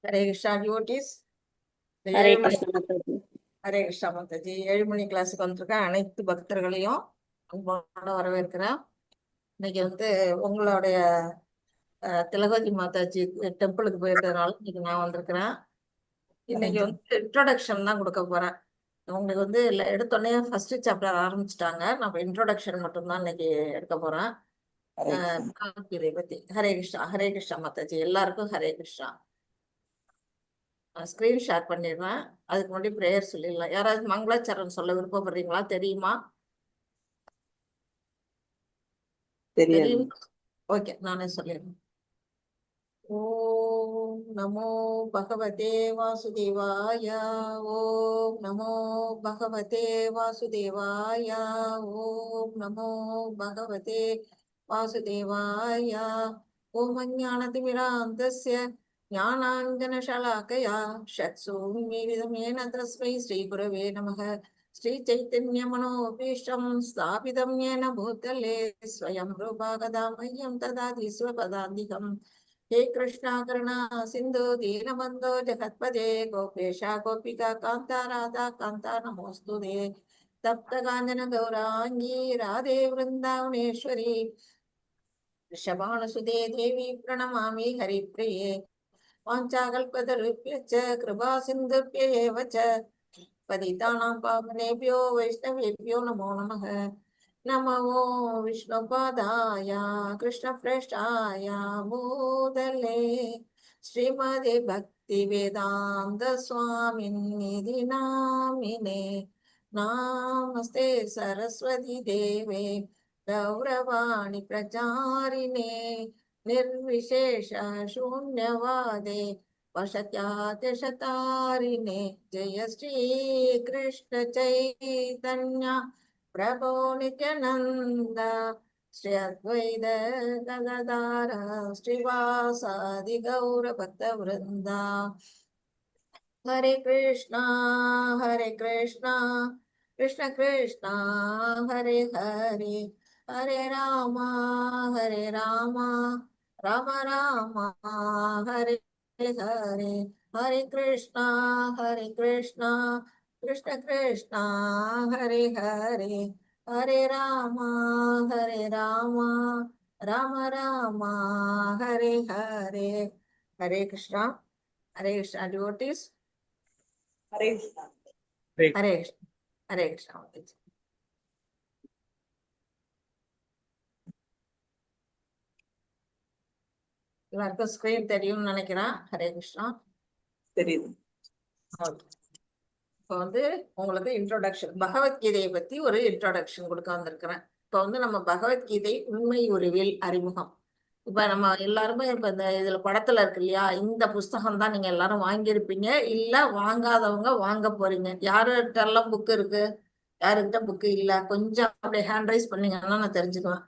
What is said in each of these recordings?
Hare Krishna devotees. Hare 7 மணி. கிருஷ்ணா மாதாஜி. ஹரே கிருஷ்ணா மாதாஜி. 7 மணி கிளாஸுக்கு வந்திருக்கேன். அனைத்து பக்தர்களையும் அன்போட வரவேற்கிறேன். இன்னைக்கு உங்களுடைய திலகவதி மாதாஜி டெம்பிளுக்கு போயிருக்கிறதுனால இன்னைக்கு நான் வந்திருக்கிறேன். இன்னைக்கு இன்ட்ரோடக்ஷன் தான் கொடுக்க போறேன். உங்களுக்கு எடுத்தோடனே ஃபர்ஸ்ட் சாப்டர் ஆரம்பிச்சிட்டாங்க. நம்ம இன்ட்ரோடக்ஷன் மட்டும்தான் இன்னைக்கு எடுக்க போறேன். பகவத்கீதை பத்தி. ஹரே கிருஷ்ணா. ஹரே கிருஷ்ணா மாதாஜி. எல்லாருக்கும் ஹரே கிருஷ்ணா. ஸ்கிரீன் ஷேர் பண்ணிடுறேன். அதுக்கு முன்னாடி பிரேயர் சொல்லிடலாம். யாராவது மங்களாச்சரணம் சொல்ல விருப்பப்படுறீங்களா? தெரியுமா? தெரியும். ஓகே, நானே சொல்லிடுறேன். ஓம் நமோ பகவதே வாசுதேவாய. ஓம் நமோ பகவதே வாசுதேவாய. ஓம் நமோ பகவதே வாசுதேவாய. ஓம் அஞ்ஞானதிமிராந்தஸ்ய ஞானாஞ்சனஷலாக்கயா சத்சூன்மீலிதமேன தஸ்மை ஸ்ரீகுரவே நமः. श्रीचैतन्यमनोभीष्टं स्थापितं येन भूतले स्वयं रूपा कदा मह्यं ददाति स्वपदान्तिकम्. हे कृष्णा करुणा सिन्धु दीनबन्धो जगत्पते गोपेशा गोपिका कान्ता राधा कान्ता नमोऽस्तुते. तप्त काञ्चन गौराङ्गी राधे वृन्दावनेश्वरी वृषभानुसुते देवी प्रणमामि हरिप्रिये. वाञ्छाकल्पतरुभ्यश्च कृपा सिन्धुभ्य एव च पतितानां पावनेभ्यो वैष्णवेभ्यो नमो नमः. नमो विष्णुपादाय कृष्णप्रेष्ठाय भूतले श्रीमदे भक्तिवेदान्त स्वामिन्निधि नामिने. नमस्ते सरस्वती देवे गौरवाणि प्रचारिणे निर्विशेष शून्यवादे वशत्यातिशतारिणे. जय श्री कृष्ण चैतन्य प्रभो नित्यानंद श्री अद्वैत गदाधर श्रीवासादि गौर भक्त वृंदा. हरे कृष्णा कृष्ण कृष्णा हरे हरे. हरे राम राम राम हरे हरे. हरे कृष्णा कृष्ण कृष्णा हरे हरे. हरे राम राम राम हरे हरे. हरे कृष्णा डिवोटीज. ஹரே கிருஷ்ணா. हरे कृष्णा. हरे कृष्णा. எல்லாருக்கும் ஸ்கிரீன் தெரியும்னு நினைக்கிறேன். ஹரே கிருஷ்ணா. தெரியுது. ஓகே. இப்போ உங்களுக்கு இன்ட்ரோடக்ஷன், பகவத்கீதையை பத்தி ஒரு இன்ட்ரோடக்ஷன் கொடுக்க வந்திருக்கிறேன். இப்போ நம்ம பகவத்கீதை உண்மை உருவில் அறிமுகம். இப்ப நம்ம எல்லாருமே இப்ப இந்த இதுல படத்துல இருக்கு இல்லையா, இந்த புஸ்தகம் தான் நீங்க எல்லாரும் வாங்கியிருப்பீங்க, இல்ல வாங்காதவங்க வாங்க போறீங்க. யாருகிட்ட எல்லாம் புக் இருக்கு, யாருக்கிட்ட புக்கு இல்ல, கொஞ்சம் அப்படியே ஹேண்ட் ரைஸ் பண்ணீங்கன்னா நான் தெரிஞ்சுக்குவேன்.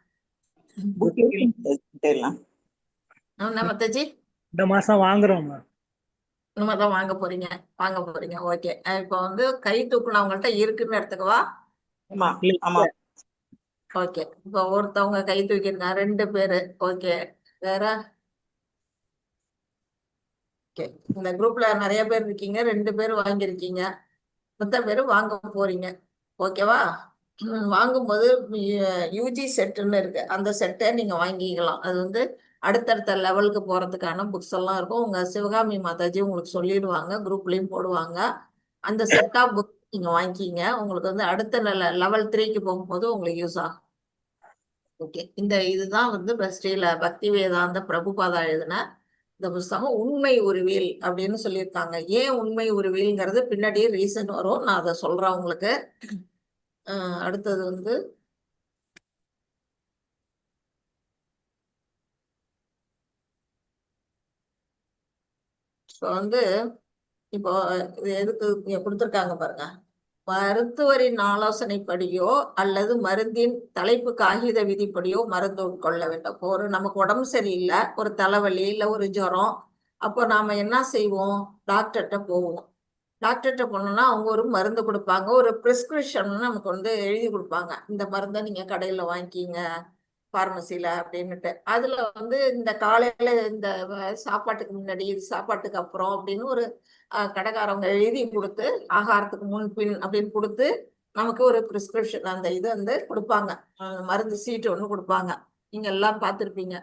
மத்தஜி இந்த மாசம் வாங்குறோம். இனிமேதான் வாங்க போறீங்க. ஓகே. இப்போ கை தூக்குனவங்கள்ட்ட இருக்குன்னு எடுத்துக்கவா? ஓகே. இப்போ ஒருத்தவங்க கை தூக்கிருக்காங்க, 2 பேரு. ஓகே. வேற? ஓகே. இந்த குரூப்ல நிறைய பேர் இருக்கீங்க, 2 பேர் வாங்கியிருக்கீங்க, மொத்த பேர் வாங்க போறீங்க. ஓகேவா? வாங்கும்போது யூஜி செட்டுன்னு இருக்கு, அந்த செட்டை நீங்க வாங்கிக்கலாம். அது அடுத்தடுத்த லெவலுக்கு போறதுக்கான புக்ஸ் எல்லாம் இருக்கும். உங்க சிவகாமி மாதாஜி உங்களுக்கு சொல்லிடுவாங்க, குரூப்லயும் போடுவாங்க. அந்த செட் ஆஃப் புக் நீங்க வாங்கிக்கிங்க. உங்களுக்கு அடுத்த லெவல் 3க்கு போகும்போது உங்களுக்கு யூஸ் ஆகும். ஓகே. இதுதான் ஸ்ரீல பக்தி வேதாந்த பிரபுபாதா எழுதின இந்த புஸ்தகம் உண்மை உருவில் அப்படின்னு சொல்லியிருக்காங்க. ஏன் உண்மை உருவில்ங்கிறது பின்னாடியே ரீசன் வரும், நான் அதை சொல்றேன் உங்களுக்கு. அடுத்தது இப்போ இது எதுக்கு கொடுத்துருக்காங்க பாருங்க. மருத்துவரின் ஆலோசனைப்படியோ அல்லது மருந்தின் தலைப்பு காகித விதிப்படியோ மருந்து உட்கொள்ள வேண்டும். நமக்கு உடம்பு சரியில்லை, ஒரு தலைவலி இல்லை ஒரு ஜுரம், அப்போ நாம என்ன செய்வோம்? டாக்டர்கிட்ட போவோம். டாக்டர்கிட்ட போனோம்னா அவங்க ஒரு மருந்து கொடுப்பாங்க, ஒரு பிரிஸ்கிரிப்ஷன் நமக்கு எழுதி கொடுப்பாங்க. இந்த மருந்தை நீங்க கடையில வாங்கிக்கிங்க பார்மசியில அப்படின்னுட்டு. அதுல வந்து இந்த காலையில இந்த சாப்பாட்டுக்கு முன்னாடி, இது சாப்பாட்டுக்கு அப்புறம் அப்படின்னு ஒரு கடைக்காரவங்க எழுதி கொடுத்து, ஆகாரத்துக்கு முன் பின் அப்படின்னு கொடுத்து நமக்கு ஒரு பிரிஸ்கிரிப்ஷன் அந்த இது வந்து கொடுப்பாங்க. மருந்து சீட்டு ஒன்று கொடுப்பாங்க. நீங்க எல்லாம் பார்த்துருப்பீங்க.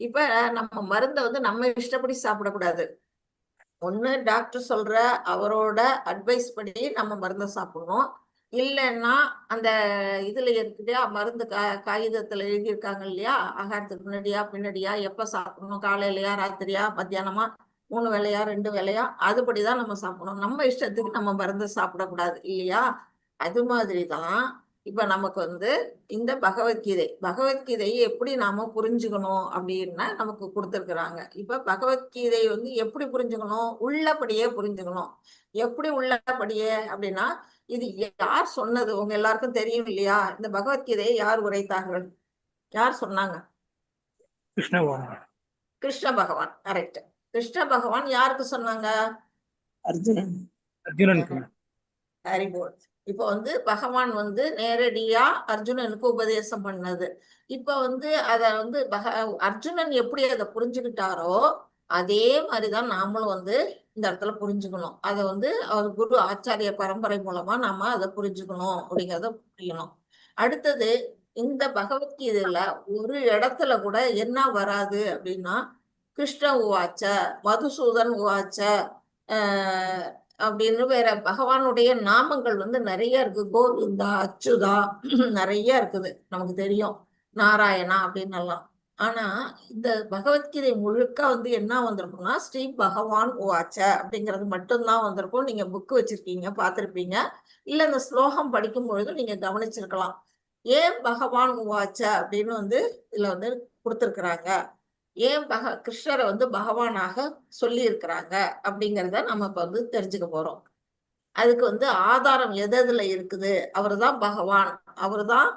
இப்ப நம்ம மருந்தை வந்து நம்ம இஷ்டப்படி சாப்பிடக்கூடாது. ஒண்ணு டாக்டர் சொல்ற அவரோட அட்வைஸ் படி நம்ம மருந்தை சாப்பிடணும். இல்லைன்னா அந்த இதுல இருக்குல்லையா மருந்து காகிதத்துல எழுதியிருக்காங்க இல்லையா, ஆகாரத்துக்கு முன்னாடியா பின்னாடியா, எப்ப சாப்பிடணும், காலையிலயா ராத்திரியா மத்தியானமா, 3 வேளையா 2 வேளையா, அதுபடிதான் நம்ம சாப்பிடணும். நம்ம இஷ்டத்துக்கு நம்ம மருந்து சாப்பிடக்கூடாது இல்லையா. அது மாதிரிதான் இப்ப நமக்கு வந்து இந்த பகவத்கீதையை எப்படி நாம புரிஞ்சுக்கணும் அப்படின்னா நமக்கு கொடுத்துருக்குறாங்க. இப்ப பகவத்கீதை வந்து எப்படி புரிஞ்சுக்கணும், உள்ளபடியே புரிஞ்சுக்கணும். எப்படி உள்ளபடியே அப்படின்னா, இது யார் சொன்னது உங்க எல்லாருக்கும் தெரியும் இல்லையா. இந்த பகவத்கீதையை யார் உரைத்தார்கள், யார் சொன்னாங்க? கிருஷ்ண பகவான். கிருஷ்ண பகவான். கரெக்ட். கிருஷ்ண பகவான் யாருக்கு சொன்னாங்க? அர்ஜுனன். அர்ஜுனனுக்கு. Very good. இப்போ வந்து பகவான் வந்து நேரடியா அர்ஜுனனுக்கு உபதேசம் பண்ணது. இப்ப வந்து அத வந்து அர்ஜுனன் எப்படி அதை புரிஞ்சுக்கிட்டாரோ அதே மாதிரிதான் நாமளும் வந்து இந்த இடத்துல புரிஞ்சுக்கணும். அதை வந்து அவர் குரு ஆச்சாரிய பரம்பரை மூலமா நாம அதை புரிஞ்சுக்கணும் அப்படிங்கிறத புரியணும். அடுத்தது இந்த பகவத்கீதையில ஒரு இடத்துல கூட என்ன வராது அப்படின்னா கிருஷ்ண உவாச்ச, மதுசூதன் உவாச்ச அப்படின்னு வேற பகவானுடைய நாமங்கள் வந்து நிறைய இருக்கு. கோவிந்தா, அச்சுதா நிறைய இருக்குது நமக்கு தெரியும், நாராயணா அப்படின்னு எல்லாம். ஆனா இந்த பகவத்கீதை முழுக்க வந்து என்ன வந்திருக்கும்னா ஸ்ரீ பகவான் உவாச்ச அப்படிங்கிறது மட்டும்தான் வந்திருக்கும். நீங்க புக்கு வச்சிருக்கீங்க, பார்த்திருப்பீங்க. இல்ல இந்த ஸ்லோகம் படிக்கும் பொழுது நீங்க கவனிச்சிருக்கலாம். ஏன் பகவான் உவாச்ச அப்படின்னு வந்து இதுல வந்து கொடுத்திருக்கிறாங்க, ஏன் கிருஷ்ணரை வந்து பகவானாக சொல்லி இருக்கிறாங்க அப்படிங்கிறத நம்ம இப்ப வந்து தெரிஞ்சுக்க போறோம். அதுக்கு வந்து ஆதாரம் எதுல இருக்குது, அவர்தான் பகவான், அவர்தான்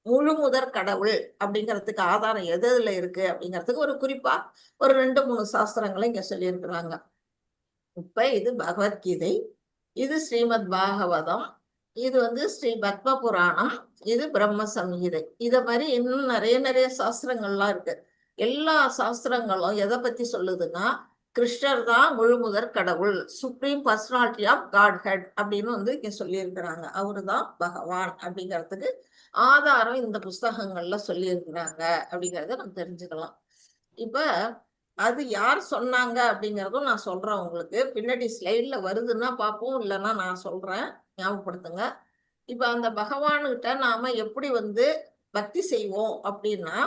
முழு முதற் கடவுள் அப்படிங்கிறதுக்கு ஆதாரம் எதுல இருக்கு அப்படிங்கிறதுக்கு ஒரு குறிப்பா ஒரு 2-3 சாஸ்திரங்களை இங்க சொல்லி இருக்கிறாங்க. இப்ப இது பகவத்கீதை, இது ஸ்ரீமத் பாகவதம், இது வந்து ஸ்ரீ பத்ம புராணம், இது பிரம்ம சம்ஹிதை. இத மாதிரி இன்னும் நிறைய சாஸ்திரங்கள்லாம் இருக்கு. எல்லா சாஸ்திரங்களும் எதை பத்தி சொல்லுதுன்னா கிருஷ்ணர் தான் முழு முதற் கடவுள், supreme personality of Godhead அப்படின்னு வந்து இங்க சொல்லி இருக்கிறாங்க. அவரு தான் பகவான் அப்படிங்கிறதுக்கு ஆதாரம் இந்த புஸ்தகங்கள்ல சொல்லி இருக்கிறாங்க அப்படிங்கிறத நம்ம தெரிஞ்சுக்கலாம். இப்ப அது யார் சொன்னாங்க அப்படிங்கிறதும் நான் சொல்றேன் உங்களுக்கு. பின்னாடி ஸ்லைட்ல வருதுன்னா பார்ப்போம், இல்லைன்னா நான் சொல்றேன், ஞாபகப்படுத்துங்க. இப்ப அந்த பகவான்கிட்ட நாம எப்படி வந்து பக்தி செய்வோம் அப்படின்னா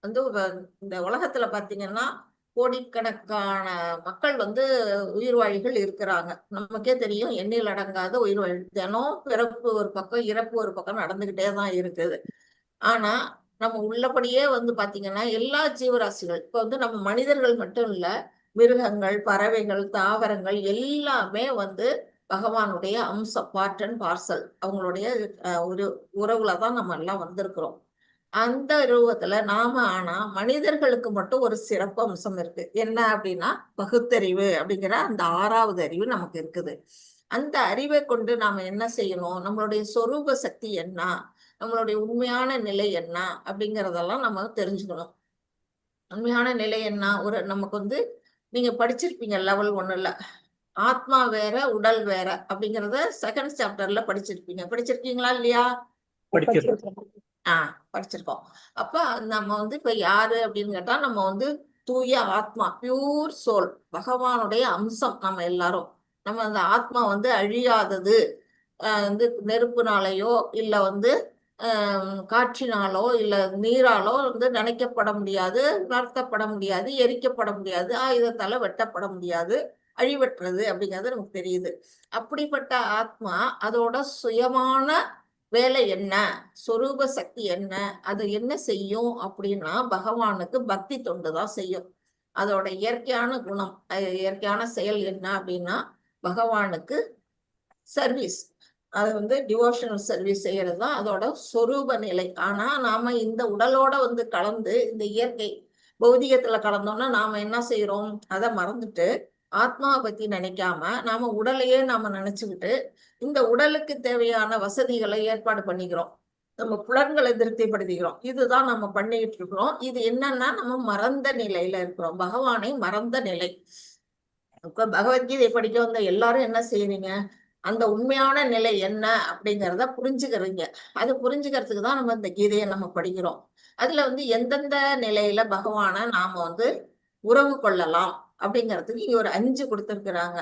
வந்து இந்த உலகத்துல பாத்தீங்கன்னா கோடிக்கணக்கான மக்கள் வந்து உயிர்வாழிகள் இருக்கிறாங்க. நமக்கே தெரியும், எண்ணில் அடங்காத உயிர்வாழி. தினம் பிறப்பு ஒரு பக்கம், இறப்பு ஒரு பக்கம் நடந்துகிட்டே தான் இருக்குது. ஆனா நம்ம உள்ளபடியே வந்து பாத்தீங்கன்னா எல்லா ஜீவராசிகள், இப்ப வந்து நம்ம மனிதர்கள் மட்டும் இல்ல, மிருகங்கள், பறவைகள், தாவரங்கள் எல்லாமே வந்து பகவானுடைய அம்சம், பார்ட் அண்ட் பார்சல். அவங்களுடைய ஒரு உறவுலதான் நம்ம எல்லாம் வந்திருக்கிறோம். அந்த ரூபத்துல நாம ஆனா மனிதர்களுக்கு மட்டும் ஒரு சிறப்பு அம்சம் இருக்கு. என்ன அப்படின்னா பகுத்தறிவு அப்படிங்கிற அந்த 6வது அறிவு நமக்கு இருக்குது. அந்த அறிவை கொண்டு நாம என்ன செய்யணும், நம்மளுடைய சொரூப சக்தி என்ன, நம்மளுடைய உண்மையான நிலை என்ன அப்படிங்கிறதெல்லாம் நம்ம தெரிஞ்சுக்கணும். உண்மையான நிலை என்ன, ஒரு நமக்கு வந்து நீங்க படிச்சிருப்பீங்க லெவல் 1ல, ஆத்மா வேற உடல் வேற அப்படிங்கிறத 2nd சாப்டர்ல படிச்சிருக்கீங்களா இல்லையா? படிச்சிருக்கோம். அப்ப நம்ம வந்து இப்ப யாரு அப்படின்னு கேட்டா நம்ம வந்து தூய ஆத்மா, பியூர் சோல், பகவானுடைய அம்சம் நம்ம எல்லாரும். நம்ம அந்த ஆத்மா வந்து அழியாதது, வந்து நெருப்புனாலேயோ இல்ல வந்து காற்றினாலோ இல்ல நீராலோ வந்து நினைக்கப்பட முடியாது, நடத்தப்பட முடியாது, எரிக்கப்பட முடியாது, ஆயுதத்தால வெட்டப்பட முடியாது, அழிவற்றது அப்படிங்கிறது நமக்கு தெரியுது. அப்படிப்பட்ட ஆத்மா அதோட சுயமான வேலை என்ன, சொரூப சக்தி என்ன, அது என்ன செய்யும் அப்படின்னா பகவானுக்கு பக்தி தொண்டு தான் செய்யும். அதோட இயற்கையான குணம், இயற்கையான செயல் என்ன அப்படின்னா பகவானுக்கு சர்வீஸ், அது வந்து டிவோஷனல் சர்வீஸ் செய்யறது தான் அதோட சொரூப நிலை. ஆனா நாம இந்த உடலோட வந்து கலந்து இந்த இயற்கை பௌதிகத்துல கலந்தோம்னா நாம என்ன செய்யறோம், அதை மறந்துட்டு ஆத்மாவை பத்தி நினைக்காம நாம உடலையே நாம நினைச்சுக்கிட்டு இந்த உடலுக்கு தேவையான வசதிகளை ஏற்பாடு பண்ணிக்கிறோம். நம்ம புலன்களை திருப்திப்படுத்திக்கிறோம். இதுதான் நம்ம பண்ணிட்டு இருக்கிறோம். இது என்னன்னா நம்ம மறந்த நிலையில இருக்கிறோம். பகவானை மறந்த நிலை. இப்ப பகவத்கீதை படிக்க வந்த எல்லாரும் என்ன செய்றீங்க? அந்த உண்மையான நிலை என்ன அப்படிங்கிறத புரிஞ்சுக்கிறீங்க. அது புரிஞ்சுக்கிறதுக்கு தான் நம்ம இந்த கீதையை நம்ம படிக்கிறோம். அதுல வந்து எந்தெந்த நிலையில பகவான நாம வந்து உறவு கொள்ளலாம் அப்படிங்கிறதுக்கு இங்க ஒரு 5 கொடுத்திருக்கிறாங்க.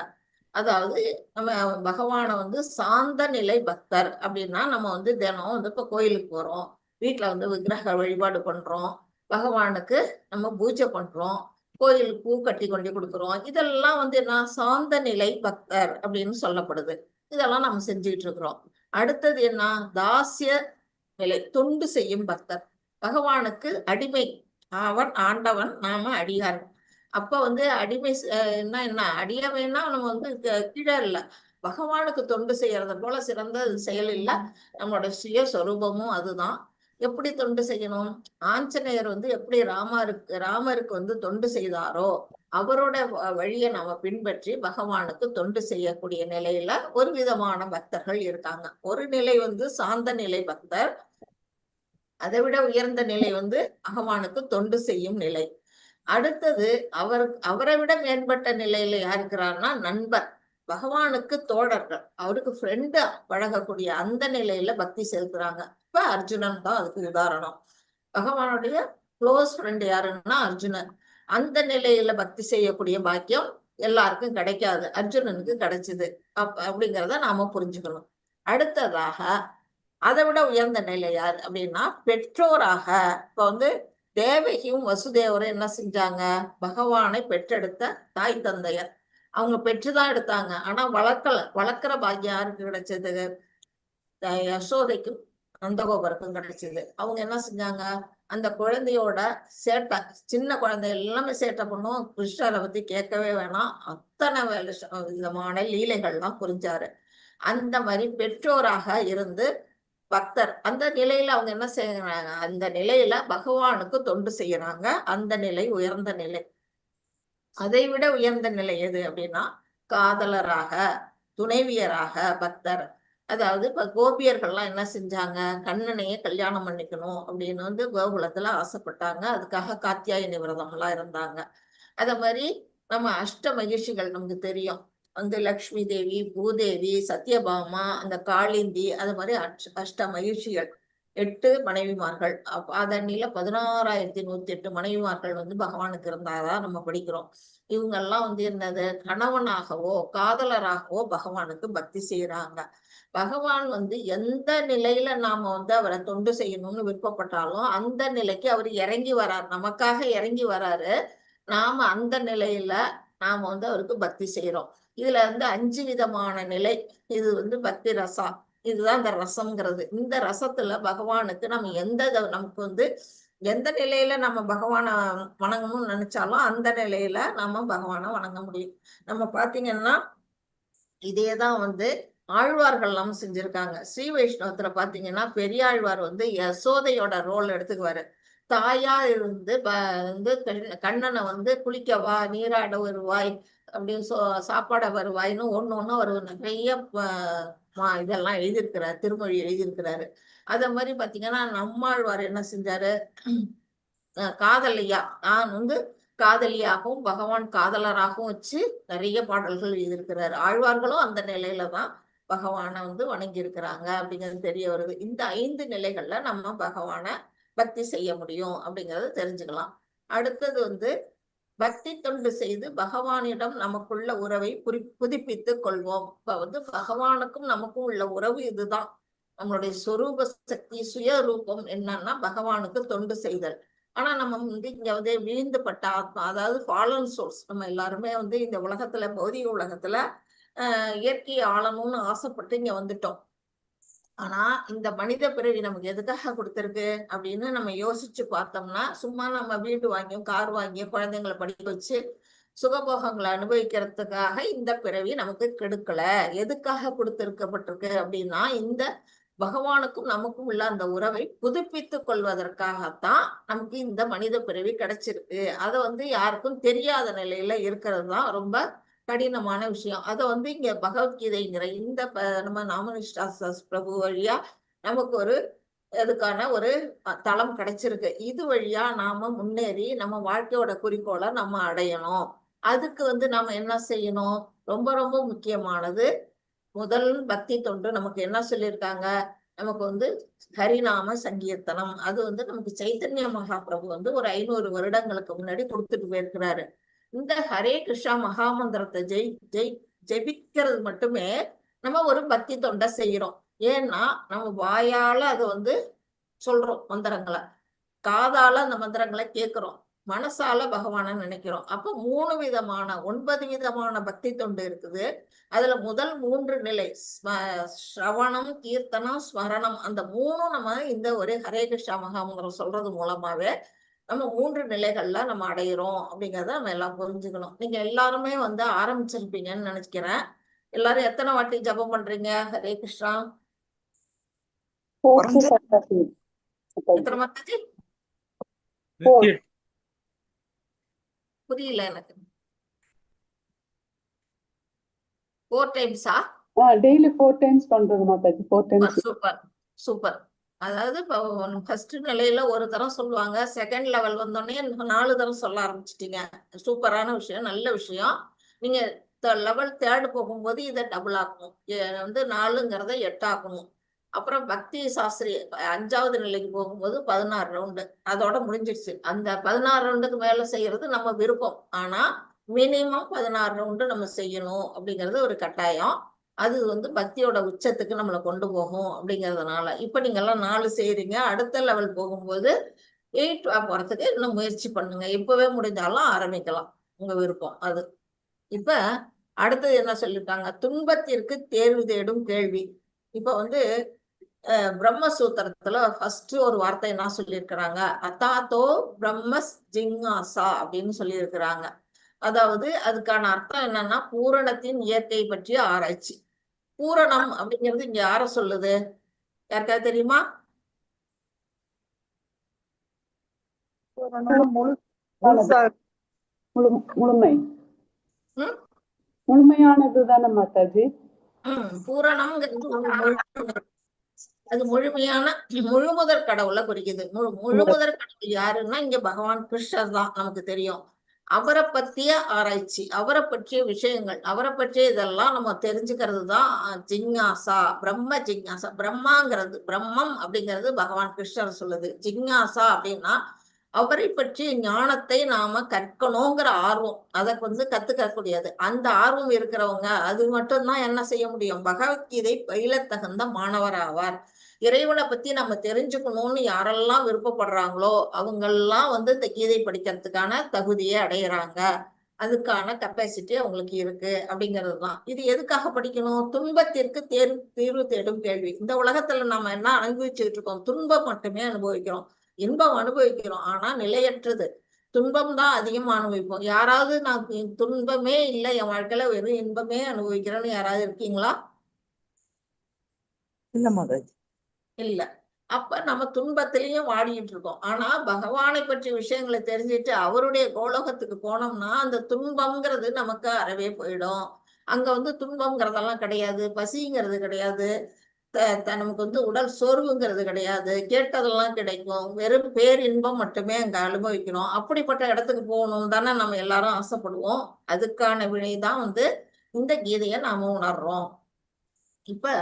அதாவது நம்ம பகவானை வந்து சாந்த நிலை பக்தர் அப்படின்னா நம்ம வந்து தினம் வந்து இப்ப கோயிலுக்கு போறோம், வீட்டுல வந்து விக்கிரக வழிபாடு பண்றோம், பகவானுக்கு நம்ம பூஜை பண்றோம், கோயிலுக்கு பூ கட்டி கொண்டு கொடுக்குறோம். இதெல்லாம் வந்து என்ன சாந்த நிலை பக்தர் அப்படின்னு சொல்லப்படுது. இதெல்லாம் நம்ம செஞ்சுக்கிட்டு இருக்கிறோம். அடுத்தது என்ன? தாசிய நிலை தொண்டு செய்யும் பக்தர். பகவானுக்கு அடிமை. அவன் ஆண்டவன், நாம அடியார். அப்ப வந்து அடிமை என்ன அடியவைன்னா நம்ம வந்து கீழே இல்ல. பகவானுக்கு தொண்டு செய்யறத போல சிறந்த செயல் இல்ல. நம்மளோட சுயஸ்வரூபமும் அதுதான். எப்படி தொண்டு செய்யணும்? ஆஞ்சநேயர் வந்து எப்படி ராமருக்கு வந்து தொண்டு செய்தாரோ அவரோட வழியை நாம பின்பற்றி பகவானுக்கு தொண்டு செய்யக்கூடிய நிலையில ஒரு விதமான பக்தர்கள் இருக்காங்க. ஒரு நிலை வந்து சாந்த நிலை பக்தர். அதை விட உயர்ந்த நிலை வந்து பகவானுக்கு தொண்டு செய்யும் நிலை. அடுத்தது அவரை விட மேம்பட்ட நிலையில யார் இருக்கிறார்னா நண்பர். பகவானுக்கு தோழர்கள், அவருக்கு ஃப்ரெண்டா பழகக்கூடிய அந்த நிலையில பக்தி செலுத்துறாங்க. இப்ப அர்ஜுனன் தான் அதுக்கு உதாரணம். பகவானுடைய க்ளோஸ் ஃப்ரெண்ட் யாருன்னா அர்ஜுனன். அந்த நிலையில பக்தி செய்யக்கூடிய பாக்கியம் எல்லாருக்கும் கிடைக்காது, அர்ஜுனனுக்கு கிடைச்சது. அப்படிங்கிறத நாம புரிஞ்சுக்கணும். அடுத்ததாக அதை விட உயர்ந்த நிலை யார் அப்படின்னா பெற்றோராக. இப்ப வந்து தேவகியும் வசுதேவரும் என்ன செஞ்சாங்க? பகவானை பெற்றெடுத்த தாய் தந்தையர். அவங்க பெற்றுதான் எடுத்தாங்க. ஆனா வளர்க்கிற பாக்கியம் யாருக்கு கிடைச்சது? யசோதைக்கும் நந்தகோபருக்கும் கிடைச்சது. அவங்க என்ன செஞ்சாங்க? அந்த குழந்தையோட சேட்டை, சின்ன குழந்தை எல்லாமே சேட்டை பண்ணும். கிருஷ்ணரை பத்தி கேட்கவே வேணாம். அத்தனை விதமான லீலைகள்லாம் புரிஞ்சாரு. அந்த மாதிரி பெற்றோராக இருந்து பக்தர் அந்த நிலையில அவங்க என்ன செய்யறாங்க? அந்த நிலையில பகவானுக்கு தொண்டு செய்யறாங்க. அந்த நிலை உயர்ந்த நிலை. அதை விட உயர்ந்த நிலை எது அப்படின்னா காதலராக, துணைவியராக பக்தர். அதாவது இப்ப கோபியர்கள்லாம் என்ன செஞ்சாங்க? கண்ணனையே கல்யாணம் பண்ணிக்கணும் அப்படின்னு வந்து கோகுலத்துல ஆசைப்பட்டாங்க. அதுக்காக காத்தியாயனி விரதம் எல்லாம் இருந்தாங்க. அத மாதிரி நம்ம அஷ்ட மகிழ்ச்சிகள் நமக்கு தெரியும். வந்து லக்ஷ்மி தேவி, பூதேவி, சத்யபாமா, அந்த காளிந்தி, அது மாதிரி அஷ்ட மகிழ்ச்சிகள். 8 மனைவிமார்கள். அதன்னில 16,108 மனைவிமார்கள் வந்து பகவானுக்கு இருந்தாரா நம்ம படிக்கிறோம். இவங்கெல்லாம் வந்து என்னது? கணவனாகவோ காதலராகவோ பகவானுக்கு பக்தி செய்யறாங்க. பகவான் வந்து எந்த நிலையில நாம வந்து அவரை தொண்டு செய்யணும்னு விருப்பப்பட்டாலும் அந்த நிலைக்கு அவர் இறங்கி வராரு, நமக்காக இறங்கி வராரு. நாம அந்த நிலையில நாம வந்து அவருக்கு பக்தி செய்யறோம். இதுல வந்து 5 விதமான நிலை. இது வந்து பக்தி ரசம். இதுதான் இந்த ரசம்ங்கிறது. இந்த ரசத்துல பகவானுக்கு நம்ம நமக்கு வந்து எந்த நிலையில நம்ம பகவானை வணங்கணும்னு நினைச்சாலும் அந்த நிலையில நாம பகவானை வணங்க முடியும். நம்ம பாத்தீங்கன்னா இதேதான் வந்து ஆழ்வார்கள் எல்லாம் செஞ்சிருக்காங்க. ஸ்ரீ வைஷ்ணவத்துல பாத்தீங்கன்னா பெரியாழ்வார் வந்து யசோதையோட ரோல் எடுத்துக்குவாரு. தாயா இருந்து வந்து கண்ணனை வந்து குளிக்கவா, நீராட வருவாய், அப்படின்னு சாப்பாட வருவாய்னு ஒண்ணு அவர் நிறைய இதெல்லாம் எழுதியிருக்கிறாரு, திருமொழி எழுதியிருக்கிறாரு. அத மாதிரி பாத்தீங்கன்னா நம்மாழ்வார் என்ன செஞ்சாரு? காதலியா, நான் வந்து காதலியாகவும் பகவான் காதலராகவும் வச்சு நிறைய பாடல்கள் எழுதியிருக்கிறாரு. ஆழ்வார்களும் அந்த நிலையில தான் பகவானை வந்து வணங்கி இருக்கிறாங்க அப்படிங்கிறது தெரிய வருது. இந்த 5 நிலைகள்ல நம்ம பகவானை பக்தி செய்ய முடியும் அப்படிங்கறத தெரிஞ்சுக்கலாம். அடுத்தது வந்து பக்தி தொண்டு செய்து பகவானிடம் நமக்குள்ள உறவை புதுப்பித்துக் கொள்வோம். இப்ப வந்து பகவானுக்கும் நமக்கும் உள்ள உறவு இதுதான். நம்மளுடைய சொரூப சக்தி, சுய ரூபம் என்னன்னா பகவானுக்கு தொண்டு செய்தல். ஆனா நம்ம வந்து இங்க வந்து விழுந்துபட்ட ஆத்மா, அதாவது ஃபாலன் சோல்ஸ். நம்ம எல்லாருமே வந்து இந்த உலகத்துல, பௌதிக உலகத்துல இயற்கையை ஆளணும்னு ஆசைப்பட்டு இங்க வந்துட்டோம். ஆனா இந்த மனித பிறவி நமக்கு எதுக்காக கொடுத்திருக்கு அப்படின்னு நம்ம யோசிச்சு பார்த்தோம்னா, சும்மா நம்ம வீடு வாங்கியும் கார் வாங்கியும் குழந்தைங்களை படிக்க வச்சு சுகபோகங்களை அனுபவிக்கிறதுக்காக இந்த பிறவி நமக்கு கெடுக்கல. எதுக்காக கொடுத்திருக்கப்பட்டிருக்கு அப்படின்னா இந்த பகவானுக்கும் நமக்கும் உள்ள அந்த உறவை புதுப்பித்துக் கொள்வதற்காகத்தான் நமக்கு இந்த மனித பிறவி கிடைச்சிருக்கு. அதை வந்து யாருக்கும் தெரியாத நிலையில இருக்கிறது தான் ரொம்ப கடினமான விஷயம். அதை வந்து இங்க பகவத்கீதைங்கிற இந்த நம்ம நாமனிஷ்டா பிரபு வழியா நமக்கு ஒரு அதுக்கான ஒரு தளம் கிடைச்சிருக்கு. இது வழியா நாம முன்னேறி நம்ம வாழ்க்கையோட குறிக்கோளை நம்ம அடையணும். அதுக்கு நாம என்ன செய்யணும்? ரொம்ப ரொம்ப முக்கியமானது முதல் பக்தி தொண்டு. நமக்கு என்ன சொல்லியிருக்காங்க? நமக்கு ஹரிநாம சங்கீர்த்தனம். அது நமக்கு சைத்தன்ய மகாபிரபு ஒரு 500 வருடங்களுக்கு முன்னாடி கொடுத்துட்டு போயிருக்கிறாரு. இந்த ஹரே கிருஷ்ணா மகாமந்திரத்தை ஜெபிக்கிறது மட்டுமே நம்ம ஒரு பக்தி தொண்டை செய்யறோம். ஏன்னா நம்ம வாயால அது சொல்றோம் மந்திரங்களை, காதால அந்த மந்திரங்களை கேட்கிறோம், மனசால பகவானை நினைக்கிறோம். அப்ப 3 விதமான 9 விதமான பக்தி தொண்டு இருக்குது. அதுல முதல் 3 நிலை ஸ்ரவணம், கீர்த்தனம், ஸ்மரணம், அந்த 3 நம்ம இந்த ஒரு ஹரே கிருஷ்ணா மகாமந்திரம் சொல்றது மூலமாவே நம்ம 3 நிலைகள்ல நம்ம அடையிறோம் அப்படிங்கிறத நம்ம எல்லாம் புரிஞ்சுக்கணும். நீங்க எல்லாருமே ஆரம்பிச்சிருப்பீங்கன்னு நினைக்கிறேன். எல்லாரும் எத்தனை வாட்டி ஜபம் பண்றீங்க ஹரே கிருஷ்ணா? எத்தனை மாத்தாச்சு? புரியல எனக்கு. 4 டைம்ஸா? டெய்லி 4 டைம்ஸ் பண்றது மாதாஜி. 4 டைம்ஸ். Super super. அதாவது ஃபர்ஸ்ட் நிலையில ஒரு தரம் சொல்லுவாங்க, செகண்ட் லெவல் வந்தோடனே 4 தரம் சொல்ல ஆரம்பிச்சிட்டீங்க. சூப்பரான விஷயம், நல்ல விஷயம். நீங்க லெவல் 3 போகும்போது இதை டபுள் ஆக்கணும். 4ங்கிறத 8 ஆக்கணும். அப்புறம் பக்தி சாஸ்திரி 5வது நிலைக்கு போகும்போது 16 ரவுண்டு அதோட முடிஞ்சிடுச்சு. அந்த 16 ரவுண்டுக்கு மேல செய்யறது நம்ம விருப்பம். ஆனா மினிமம் 16 ரவுண்டு நம்ம செய்யணும் அப்படிங்கிறது ஒரு கட்டாயம். அது பக்தியோட உச்சத்துக்கு நம்மளை கொண்டு போகும். அப்படிங்கிறதுனால இப்ப நீங்க எல்லாம் 4 செய்யறீங்க. அடுத்த லெவல் போகும்போது 8 போறதுக்கு இன்னும் முயற்சி பண்ணுங்க. இப்பவே முடிஞ்சாலும் ஆரம்பிக்கலாம், உங்க விருப்பம் அது. இப்ப அடுத்தது என்ன சொல்லிருக்காங்க? துன்பத்திற்கு தேர்வு தேடும் கேள்வி. இப்ப பிரம்மசூத்திரத்துல ஃபர்ஸ்ட் ஒரு வார்த்தை என்ன சொல்லியிருக்கிறாங்க? அத்தாத்தோ பிரம்மஸ் ஜிங்காசா அப்படின்னு சொல்லியிருக்கிறாங்க. அதாவது அதுக்கான அர்த்தம் என்னன்னா பூரணத்தின் இயற்கை பற்றிய ஆராய்ச்சி. பூரணம் அப்படிங்கிறது இங்க யார சொல்லுது? யாருக்காவது தெரியுமா? முழுமை, முழுமையானது தானே மாதாஜி. பூரணம்ங்கிறது அது முழுமையான முழுமுதற் கடவுளை குறிக்குது. முழுமுதற் கடவுள் யாருன்னா இங்க பகவான் கிருஷ்ணர் தான், நமக்கு தெரியும். அவரை பற்றிய ஆராய்ச்சி, அவரை பற்றிய விஷயங்கள், அவரை பற்றிய இதெல்லாம் நம்ம தெரிஞ்சுக்கிறது தான் ஜிஞ்ஞாசா, பிரம்ம ஜிஞ்ஞாசா. பிரம்மாங்கிறது, பிரம்மம் அப்படிங்கிறது பகவான் கிருஷ்ணர் சொல்லுது. ஜிஞ்ஞாசா அப்படின்னா அவரை பற்றிய ஞானத்தை நாம கற்கணுங்கிற ஆர்வம், அதை கத்துக்கக்கூடியது. அந்த ஆர்வம் இருக்கிறவங்க அது மட்டும்தான் என்ன செய்ய முடியும்? பகவத்கீதை பயில தகுந்த மாணவர் ஆவார். இறைவனை பத்தி நம்ம தெரிஞ்சுக்கணும்னு யாரெல்லாம் விருப்பப்படுறாங்களோ அவங்கெல்லாம் இந்த கீதை படிக்கிறதுக்கான தகுதியை அடையிறாங்க. அதுக்கான கெப்பாசிட்டி அவங்களுக்கு இருக்கு அப்படிங்கிறது தான். இது எதுக்காக படிக்கணும்? துன்பத்திற்கு தீர்வு தேடும் கேள்வி. இந்த உலகத்துல நாம என்ன அனுபவிச்சுட்டு இருக்கோம்? துன்பம் மட்டுமே அனுபவிக்கிறோம். இன்பம் அனுபவிக்கிறோம், ஆனா நிலையற்றது. துன்பம் தான் அதிகமா அனுபவிப்போம். யாராவது நான் துன்பமே இல்லை என் வாழ்க்கையில வெறும் இன்பமே அனுபவிக்கிறேன்னு யாராவது இருக்கீங்களா? இல்ல மாதாஜி. இல்ல. அப்ப நம்ம துன்பத்திலையும் வாடிட்டு இருக்கோம். ஆனா பகவானை பற்றிய விஷயங்களை தெரிஞ்சுட்டு அவருடைய கோலோகத்துக்கு போனோம்னா அந்த துன்பம்ங்கிறது நமக்கு அறவே போயிடும். அங்க துன்பம்ங்கிறதெல்லாம் கிடையாது, பசிங்கிறது கிடையாது, நமக்கு உடல் சோர்வுங்கிறது கிடையாது, கேட்டதெல்லாம் கிடைக்கும், வெறும் பேரின்பம் மட்டுமே அங்க அனுபவிக்கணும். அப்படிப்பட்ட இடத்துக்கு போகணும் தானே நம்ம எல்லாரும் ஆசைப்படுவோம். அதுக்கான வினைதான் இந்த கீதையை நாம உணர்றோம். இப்ப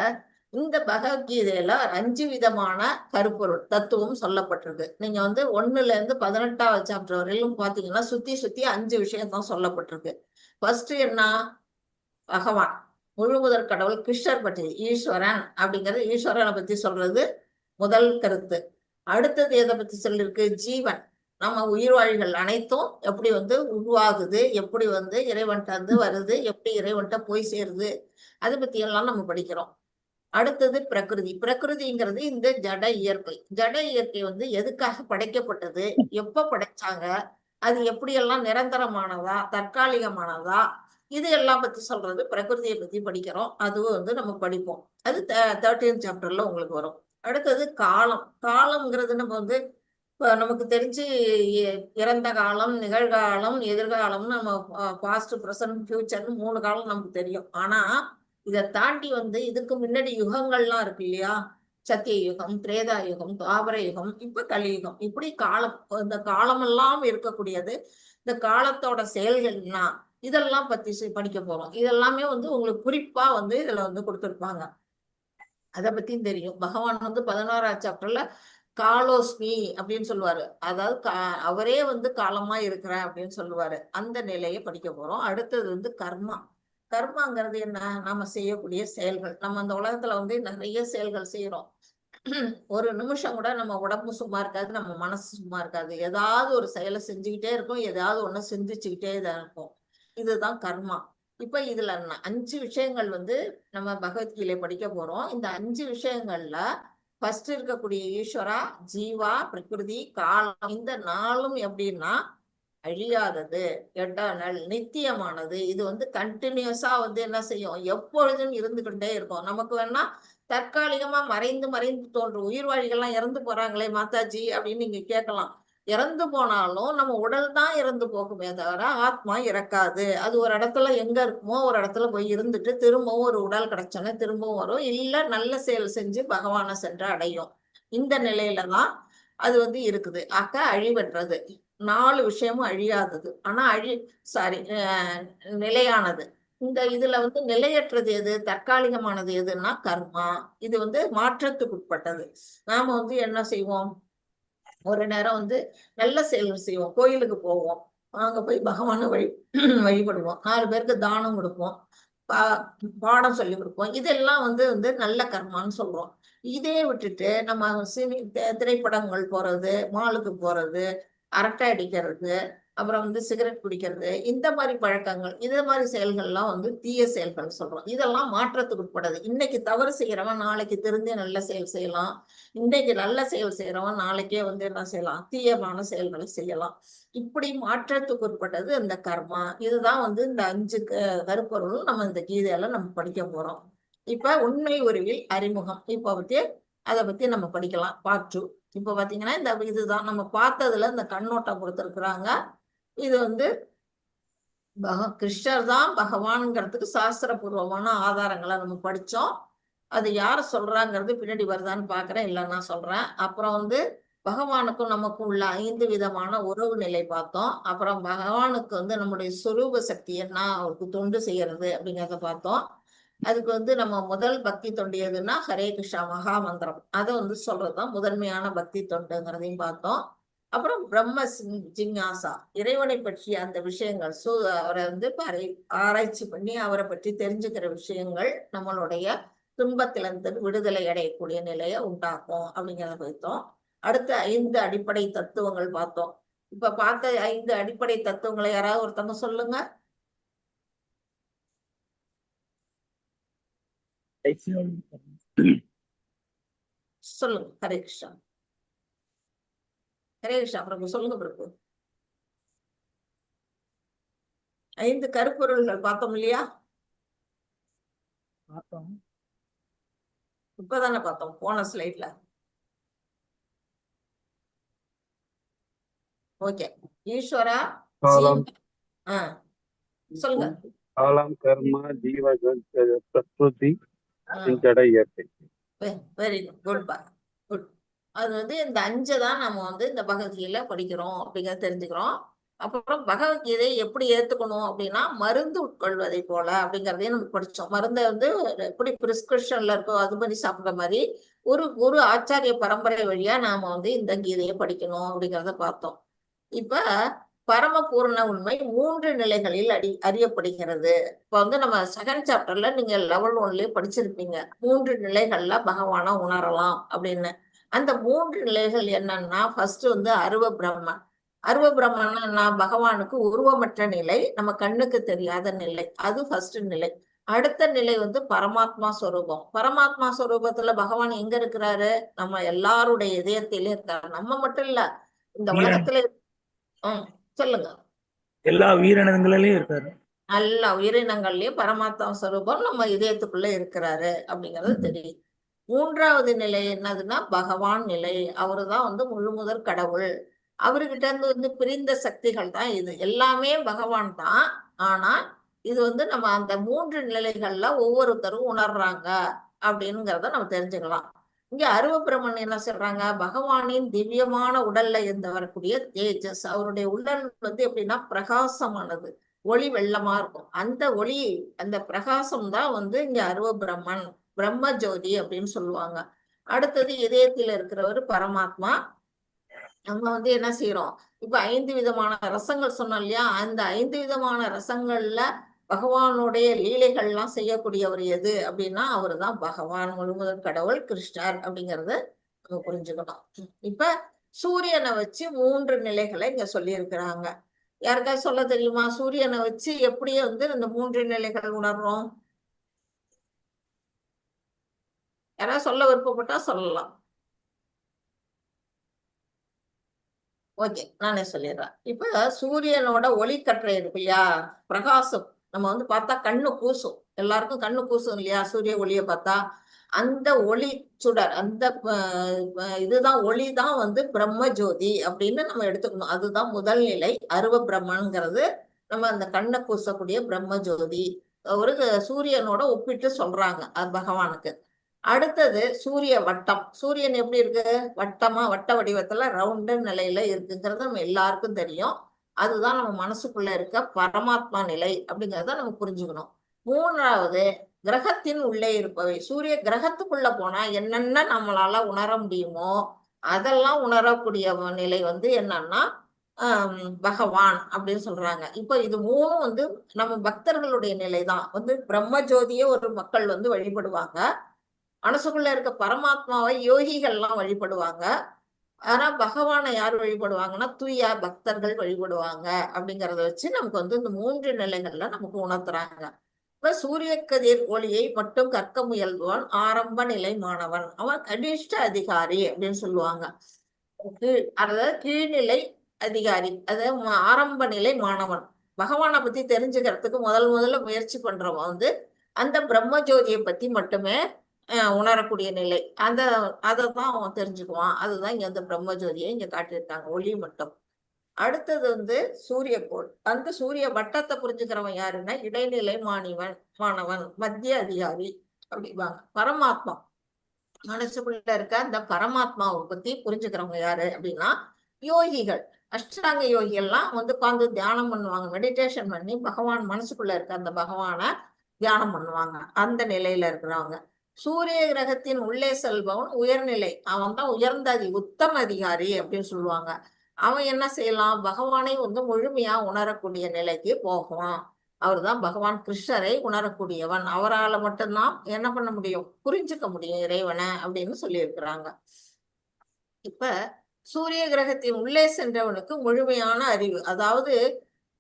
இந்த பகவத்கீதையில 5 விதமான கருப்பொருள் தத்துவம் சொல்லப்பட்டிருக்கு. நீங்க 1ல இருந்து 18வது சாப்டர் வரையிலும் பாத்தீங்கன்னா சுத்தி 5 விஷயம் தான் சொல்லப்பட்டிருக்கு. ஃபர்ஸ்ட் என்ன? பகவான் முழுமுதற் கடவுள் கிருஷ்ணர் பற்றி, ஈஸ்வரன் அப்படிங்கிறது ஈஸ்வரனை பத்தி சொல்றது முதல் கருத்து. அடுத்தது எதை பத்தி சொல்லிருக்கு? ஜீவன், நம்ம உயிர்வாழிகள் அனைத்தும் எப்படி உருவாகுது, எப்படி இறைவன்ட்ட வருது, எப்படி இறைவன்ட்ட போய் சேருது, அதை பத்தி எல்லாம் நம்ம படிக்கிறோம். அடுத்தது பிரகிருதி. பிரகிருதிங்கிறது இந்த ஜட இயற்கை. ஜட இயற்கை எதுக்காக படைக்கப்பட்டது, எப்ப படைச்சாங்க, அது எப்படியெல்லாம் நிரந்தரமானதா தற்காலிகமானதா, இது எல்லாம் பத்தி சொல்றது பிரகிருதியை பத்தி படிக்கிறோம். அதுவும் நம்ம படிப்போம். அது 13th சாப்டர்ல உங்களுக்கு வரும். அடுத்தது காலம். காலம்ங்கிறது நம்ம இப்போ நமக்கு தெரிஞ்சு இறந்த காலம், நிகழ்காலம், எதிர்காலம்னு நம்ம பாஸ்ட், ப்ரெசன்ட், ஃபியூச்சர்னு 3 காலம் நமக்கு தெரியும். ஆனா இதை தாண்டி இதுக்கு முன்னாடி யுகங்கள்லாம் இருக்கு இல்லையா? சத்தியயுகம், திரேதாயுகம், துவாபர யுகம், இப்ப கலியுகம். இப்படி காலம், இந்த காலமெல்லாம் இருக்கக்கூடியது. இந்த காலத்தோட செயல்கள்னா இதெல்லாம் பத்தி படிக்க போறோம். இதெல்லாமே வந்து உங்களுக்கு குறிப்பா வந்து இதுல வந்து கொடுத்திருப்பாங்க. அதை பத்தியும் தெரியும். பகவான் வந்து 11ஆம் சாப்டர்ல காலோஸ்மி அப்படின்னு சொல்லுவாரு. அதாவது அவரே வந்து காலமா இருக்கிறேன் அப்படின்னு சொல்லுவாரு. அந்த நிலையை படிக்க போறோம். அடுத்தது வந்து கர்மா. கர்மாங்கிறது என்ன? நாம செய்யக்கூடிய செயல்கள். நம்ம அந்த உலகத்துல வந்து நிறைய செயல்கள் செய்யறோம். ஒரு நிமிஷம் கூட நம்ம உடம்பு சும்மா இருக்காது, நம்ம மனசு சும்மா இருக்காது. ஏதாவது ஒரு செயலை செஞ்சுக்கிட்டே இருக்கும், ஏதாவது ஒண்ணு சிந்திச்சுக்கிட்டே தான் இருக்கும். இதுதான் கர்மா. இப்ப இதுல 5 விஷயங்கள் வந்து நம்ம பகவத்கீதை படிக்க போறோம். இந்த 5 விஷயங்கள்ல ஃபர்ஸ்ட் இருக்கக்கூடிய ஈஸ்வரா, ஜீவா, பிரகிருதி, காலம், இந்த 4ம் எப்படின்னா அழியாதது, எட்டர்னல், நித்தியமானது. இது வந்து கண்டினியூஸா வந்து என்ன செய்யும், எப்பொழுதும் இருந்துகிட்டே இருக்கும். நமக்கு வேணா தற்காலிகமா மறைந்து மறைந்து தோன்றும். உயிர்வாழிகள்லாம் இறந்து போறாங்களே மாதாஜி அப்படின்னு நீங்க கேட்கலாம். இறந்து போனாலும் நம்ம உடல் தான் இறந்து போகுமே தவிர ஆத்மா இறக்காது. அது ஒரு இடத்துல எங்க இருக்குமோ ஒரு இடத்துல போய் இருந்துட்டு திரும்பவும் ஒரு உடல் கிடைச்சோன்னா திரும்பவும் வரும். இல்ல நல்ல செயல் செஞ்சு பகவானை சென்று அடையும். இந்த நிலையில தான் அது வந்து இருக்குது. அழிவற்றது. 4 விஷயமும் அழியாதது. ஆனா நிலையானது. இந்த இதுல வந்து நிலையற்றது எது, தற்காலிகமானது எதுன்னா கர்மா. இது வந்து மாற்றத்துக்கு உட்பட்டது. நாம வந்து என்ன செய்வோம், ஒரு நேரம் வந்து நல்ல செயல் செய்வோம், கோயிலுக்கு போவோம், அங்க போய் பகவானை வழிபடுவோம், 4 பேருக்கு தானம் கொடுப்போம், பாடம் சொல்லி கொடுப்போம். இதெல்லாம் வந்து வந்து நல்ல கர்மான்னு சொல்றோம். இதே விட்டுட்டு நம்ம திரைப்படங்கள் போறது, மாலுக்கு போறது, அரட்டை அடிக்கிறது, அப்புறம் வந்து சிகரெட் குடிக்கிறது, இந்த மாதிரி பழக்கங்கள், இந்த மாதிரி செயல்கள்லாம் வந்து தீய செயல்கள் சொல்றோம். இதெல்லாம் மாற்றத்துக்கு உட்பட்டது. இன்னைக்கு தவறு செய்யறவன் நாளைக்கு திருந்தி நல்ல செயல் செய்யலாம். இன்னைக்கு நல்ல செயல் செய்யறவன் நாளைக்கே வந்து என்ன செய்யலாம், தீயமான செயல்களை செய்யலாம். இப்படி மாற்றத்துக்கு உட்பட்டது இந்த கர்மா. இதுதான் வந்து இந்த 5 கருப்பொருளும் நம்ம இந்த கீதையில நம்ம படிக்க போறோம். இப்ப உண்மை உருவில் அறிமுகம். இப்ப பத்தி அதை பத்தி நம்ம படிக்கலாம். பார்ட் 2. இப்ப பாத்தீங்கன்னா இந்த இதுதான் நம்ம பார்த்ததுல இந்த கண்ணோட்டம் கொடுத்திருக்கிறாங்க. இது வந்து கிருஷ்ணர் தான் பகவான்ங்கிறதுக்கு சாஸ்திரபூர்வமான ஆதாரங்களை நம்ம படிச்சோம். அது யார சொல்றாங்கிறது பின்னாடி வருதான்னு பாக்குறேன், இல்லைன்னா சொல்றேன். அப்புறம் வந்து பகவானுக்கும் நமக்கும் உள்ள 5 விதமான உறவு நிலை பார்த்தோம். அப்புறம் பகவானுக்கு வந்து நம்முடைய சொரூப சக்தி என்ன, அவருக்கு தொண்டு செய்யறது அப்படிங்கிறத பார்த்தோம். அதுக்கு வந்து நம்ம முதல் பக்தி தொண்டு எதுன்னா ஹரே கிருஷ்ணா மகா மந்திரம், அதை வந்து சொல்றதுதான் முதன்மையான பக்தி தொண்டுங்கிறதையும் பார்த்தோம். அப்புறம் பிரம்ம ஜிஞ்ஞாசா, இறைவனை பற்றிய அந்த விஷயங்கள், அவரை வந்து ஆராய்ச்சி பண்ணி அவரை பற்றி தெரிஞ்சுக்கிற விஷயங்கள் நம்மளுடைய துன்பத்திலிருந்து விடுதலை அடையக்கூடிய நிலையை உண்டாக்கும் அப்படிங்கிறத பார்த்தோம். அடுத்து 5 அடிப்படை தத்துவங்கள் பார்த்தோம். இப்ப பார்த்த 5 அடிப்படை தத்துவங்களை யாராவது ஒருத்தவங்க சொல்லுங்க. சொல்லுங்க. ஹரே கிருஷ்ணா. ஹரே கிருஷ்ணா பிரபு சொல்லுங்க பிரபு. 5 கருப்பொருள்கள் பார்த்தோம் இல்லையா? இப்பதானே பார்த்தோம் போன ஸ்லைட்ல. ஓகே. ஈஸ்வரா, சொல்லுங்க. காலம், கர்மா, ஜீவன், பிரகிருதி, ஜட இயற்கை. Very good. குட். அது வந்து இந்த 5 தான் நம்ம வந்து இந்த பகவத்கீதையில படிக்கிறோம் அப்படிங்கிறத தெரிஞ்சுக்கிறோம். அப்புறம் பகவத்கீதை எப்படி ஏத்துக்கணும் அப்படின்னா மருந்து உட்கொள்வதை போல அப்படிங்கிறதையும் நம்ம படிச்சோம். மருந்தை வந்து எப்படி பிரிஸ்கிரிப்ஷன்ல இருக்கோ அது மாதிரி சாப்பிட்ற மாதிரி ஒரு ஆச்சாரிய பரம்பரை வழியா நாம வந்து இந்த கீதையை படிக்கணும் அப்படிங்கிறத பார்த்தோம். இப்ப பரமபூர்ண உண்மை 3 நிலைகளில் அறியப்படுகிறது. இப்ப வந்து நம்ம செகண்ட் சாப்டர்ல நீங்க லெவல் 1லயே படிச்சிருப்பீங்க. 3 நிலைகள்ல பகவானை உணரலாம் அப்படின்னு. அந்த 3 நிலைகள் என்னன்னா, ஃபர்ஸ்ட் வந்து அருவ பிரம்மன். அருவ பிரம்மன்னா பகவானுக்கு உருவமற்ற நிலை, நம்ம கண்ணுக்கு தெரியாத நிலை. அது ஃபர்ஸ்ட் நிலை. அடுத்த நிலை வந்து பரமாத்மா ஸ்வரூபம். பரமாத்மா ஸ்வரூபத்துல பகவான் எங்க இருக்கிறாரு? நம்ம எல்லாருடைய இதயத்திலே இருக்காரு. நம்ம மட்டும் இல்ல, இந்த உலகத்துல சொல்லுங்க. எல்லா உயிரினங்களிலும் இருக்காரு. எல்லா உயிரினங்கள்லயும் பரமாத்மா ஸ்வரூபம் நம்ம இதயத்துக்குள்ள இருக்கிறாரு அப்படிங்கிறது தெரியுது. 3வது நிலை என்னதுன்னா பகவான் நிலை. அவருதான் வந்து முழுமுதற் கடவுள். அவர்கிட்ட இருந்து வந்து பிரிந்த சக்திகள் தான் இது. எல்லாமே பகவான் தான். ஆனா இது வந்து நம்ம அந்த 3 நிலைகள்ல ஒவ்வொருத்தரும் உணர்றாங்க அப்படிங்கிறத நம்ம தெரிஞ்சுக்கலாம். இங்க அருவ பிரம்மன் என்ன சொல்றாங்க, பகவானின் திவ்யமான உடல்ல இருந்து வரக்கூடிய தேஜஸ், அவருடைய உடல் வந்து எப்படின்னா பிரகாசமானது, ஒளி வெள்ளமா இருக்கும். அந்த ஒளி, அந்த பிரகாசம் தான் வந்து இங்க அருவ பிரம்மன், பிரம்ம ஜோதி அப்படின்னு சொல்லுவாங்க. அடுத்தது இதயத்தில் இருக்கிறவர் பரமாத்மா. நம்ம வந்து என்ன செய்யறோம், இப்ப 5 விதமான ரசங்கள் சொன்னோம் இல்லையா, அந்த 5 விதமான ரசங்கள்ல பகவானுடைய லீலைகள்லாம் செய்யக்கூடியவர் எது அப்படின்னா அவர்தான் பகவான், முழுமுதற் கடவுள் கிருஷ்ணர் அப்படிங்கறத நம்ம புரிஞ்சுக்கணும். இப்ப சூரியனை வச்சு 3 நிலைகளை இங்க சொல்லியிருக்கிறாங்க. யாருக்காவது சொல்ல தெரியுமா, சூரியனை வச்சு எப்படி வந்து இந்த 3 நிலைகள் உணர்றோம்? யாராவது சொல்ல விருப்பப்பட்டா சொல்லலாம். ஓகே, நானே சொல்லிடுறேன். இப்ப சூரியனோட ஒளிக்கற்றை இருக்கு இல்லையா, பிரகாசம், நம்ம வந்து பார்த்தா கண்ணு கூசும், எல்லாருக்கும் கண்ணு கூசும் இல்லையா சூரிய ஒளியை பார்த்தா. அந்த ஒளி சுடர், அந்த இதுதான் ஒளி தான் வந்து பிரம்ம ஜோதி அப்படின்னு நம்ம எடுத்துக்கணும். அதுதான் முதல் நிலை. அருவ பிரம்மங்கிறது நம்ம அந்த கண்ணை கூசக்கூடிய பிரம்ம ஜோதி. ஒரு சூரியனோட ஒப்பிட்டு சொல்றாங்க அது பகவானுக்கு. அடுத்தது சூரிய வட்டம். சூரியன் எப்படி இருக்கு, வட்டமா, வட்ட வடிவத்துல ரவுண்டு நிலையில இருக்குங்கிறது நம்ம எல்லாருக்கும் தெரியும். அதுதான் நம்ம மனசுக்குள்ள இருக்க பரமாத்மா நிலை அப்படிங்கிறத நம்ம புரிஞ்சுக்கணும். 3வது கிரகத்தின் உள்ளே இருப்பவை. சூரிய கிரகத்துக்குள்ள போனா என்னென்ன நம்மளால உணர முடியுமோ அதெல்லாம் உணரக்கூடிய நிலை வந்து என்னன்னா பகவான் அப்படின்னு சொல்றாங்க. இப்ப இது 3 வந்து நம்ம பக்தர்களுடைய நிலைதான். வந்து பிரம்ம ஜோதியை ஒரு மக்கள் வந்து வழிபடுவாங்க, மனசுக்குள்ள இருக்க பரமாத்மாவை யோகிகள்லாம் வழிபடுவாங்க. ஆனா பகவானை யார் வழிபடுவாங்கன்னா தூய பக்தர்கள் வழிபடுவாங்க. அப்படிங்கறத வச்சு நமக்கு வந்து இந்த 3 நிலைகள்ல நமக்கு உணர்த்துறாங்க. இப்ப சூரிய கதிர் ஒளியை மட்டும் கற்க முயல்பவன் ஆரம்ப நிலை மாணவன், அவன் கனிஷ்ட அதிகாரி அப்படின்னு சொல்லுவாங்க. அதாவது கீழ்நிலை அதிகாரி, அதாவது ஆரம்ப நிலை மாணவன். பகவானை பத்தி தெரிஞ்சுக்கிறதுக்கு முதல்ல முயற்சி பண்றவன் வந்து அந்த பிரம்ம ஜோதியை பத்தி மட்டுமே உணரக்கூடிய நிலை. அதைதான் அவன் தெரிஞ்சுக்குவான். அதுதான் இங்க அந்த பிரம்ம ஜோதியை இங்க காட்டியிருக்காங்க, ஒளி மட்டும். அடுத்தது வந்து சூரியக்கோள். அந்த சூரிய வட்டத்தை புரிஞ்சுக்கிறவன் யாருன்னா இடைநிலை மாணவன், மத்திய அதிகாரி அப்படிவாங்க. பரமாத்மா, மனசுக்குள்ள இருக்க அந்த பரமாத்மாவை பத்தி புரிஞ்சுக்கிறவங்க யாரு அப்படின்னா யோகிகள். அஷ்டாங்க யோகிகள்லாம் வந்து உட்கார்ந்து தியானம் பண்ணுவாங்க, மெடிடேஷன் பண்ணி பகவான் மனசுக்குள்ள இருக்க அந்த பகவானை தியானம் பண்ணுவாங்க. அந்த நிலையில இருக்கிறவங்க. சூரிய கிரகத்தின் உள்ளே செல்பவன் உயர்நிலை, அவன் தான் உயர்ந்த உத்தம அதிகாரி அப்படின்னு சொல்லுவாங்க. அவன் என்ன செய்யலாம், பகவானை வந்து முழுமையா உணரக்கூடிய நிலைக்கு போகலாம். அவர் தான் பகவான் கிருஷ்ணரை உணரக்கூடியவன். அவரால் மட்டும்தான் என்ன பண்ண முடியும், புரிஞ்சுக்க முடியும் இறைவனை அப்படின்னு சொல்லியிருக்கிறாங்க. இப்ப சூரிய கிரகத்தின் உள்ளே சென்றவனுக்கு முழுமையான அறிவு, அதாவது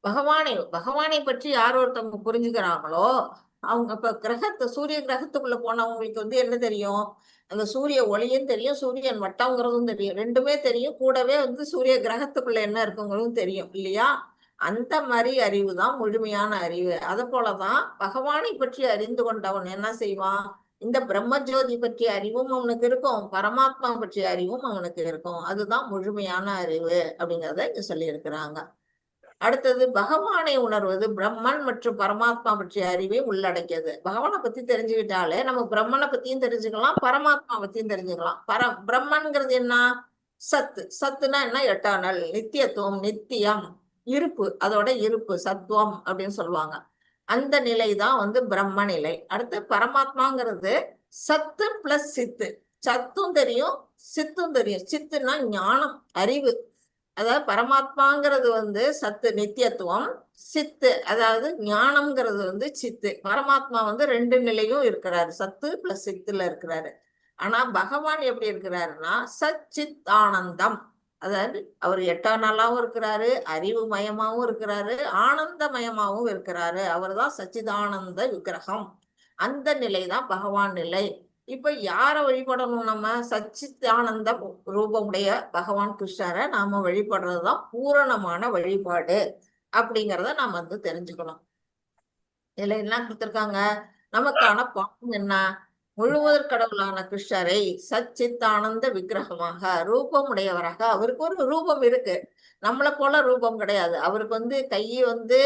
பகவானை பற்றி யார் ஒருத்தவங்க புரிஞ்சுக்கிறாங்களோ அவங்க இப்ப சூரிய கிரகத்துக்குள்ள போனவங்களுக்கு வந்து என்ன தெரியும், அந்த சூரிய ஒளியும் தெரியும், சூரியன் வட்டங்கிறதும் தெரியும், ரெண்டுமே தெரியும். கூடவே வந்து சூரிய கிரகத்துக்குள்ள என்ன இருக்குங்கிறதும் தெரியும் இல்லையா. அந்த மாதிரி அறிவு தான் முழுமையான அறிவு. அது போலதான் பகவானை பற்றி அறிந்து கொண்டவன் என்ன செய்வான், இந்த பிரம்ம ஜோதி பற்றிய அறிவும் அவனுக்கு இருக்கும், பரமாத்மா பற்றிய அறிவும் அவனுக்கு இருக்கும். அதுதான் முழுமையான அறிவு அப்படிங்கிறத இங்க சொல்லி இருக்கிறாங்க. அடுத்தது பகவானை உணர்வது பிரம்மன் மற்றும் பரமாத்மா பற்றிய அறிவை உள்ளடக்கியது. பகவானை பத்தி தெரிஞ்சுக்கிட்டாலே நம்ம பிரம்மனை பத்தியும் தெரிஞ்சுக்கலாம், பரமாத்மா பத்தியும் தெரிஞ்சுக்கலாம். பிரம்மன்கிறது என்ன, சத்துனா என்ன, எட்டர்னல், நித்தியத்துவம், நித்தியம், இருப்பு, அதோட இருப்பு, சத்துவம் அப்படின்னு சொல்லுவாங்க. அந்த நிலை தான் வந்து பிரம்ம நிலை. அடுத்து பரமாத்மாங்கிறது சத்து பிளஸ் சித்து. சத்தும் தெரியும், சித்தும் தெரியும். சித்துனா ஞானம், அறிவு. அதாவது பரமாத்மாங்கிறது வந்து சத்து, நித்தியத்துவம், சித்து அதாவது ஞானம்ங்கிறது வந்து சித்து. பரமாத்மா வந்து 2 நிலையும் இருக்கிறாரு, சத்து பிளஸ் சித்துல இருக்கிறாரு. ஆனா பகவான் எப்படி இருக்கிறாருன்னா சச்சித் ஆனந்தம், அதாவது அவர் எட்டர்னலாவும் இருக்கிறாரு, அறிவு மயமாவும் இருக்கிறாரு, ஆனந்தமயமாவும் இருக்கிறாரு. அவர் தான் சச்சிதானந்த விக்கிரகம். அந்த நிலைதான் பகவான் நிலை. இப்ப யார வழிபடணும், நம்ம சச்சிதானந்த ரூபமுடைய பகவான் கிருஷ்ணரை நாம வழிபடுறதுதான் பூரணமான வழிபாடு அப்படிங்கிறத நாம வந்து தெரிஞ்சுக்கணும். இதுல என்ன கொடுத்திருக்காங்க, நமக்கான பாடம் என்ன, முழுவதற் கடவுளான கிருஷ்ணரை சச்சித்தானந்த விக்கிரகமாக ரூபமுடையவராக, அவருக்கு ஒரு ரூபம் இருக்கு, நம்மளை போல ரூபம் கிடையாது. அவருக்கு வந்து கை வந்து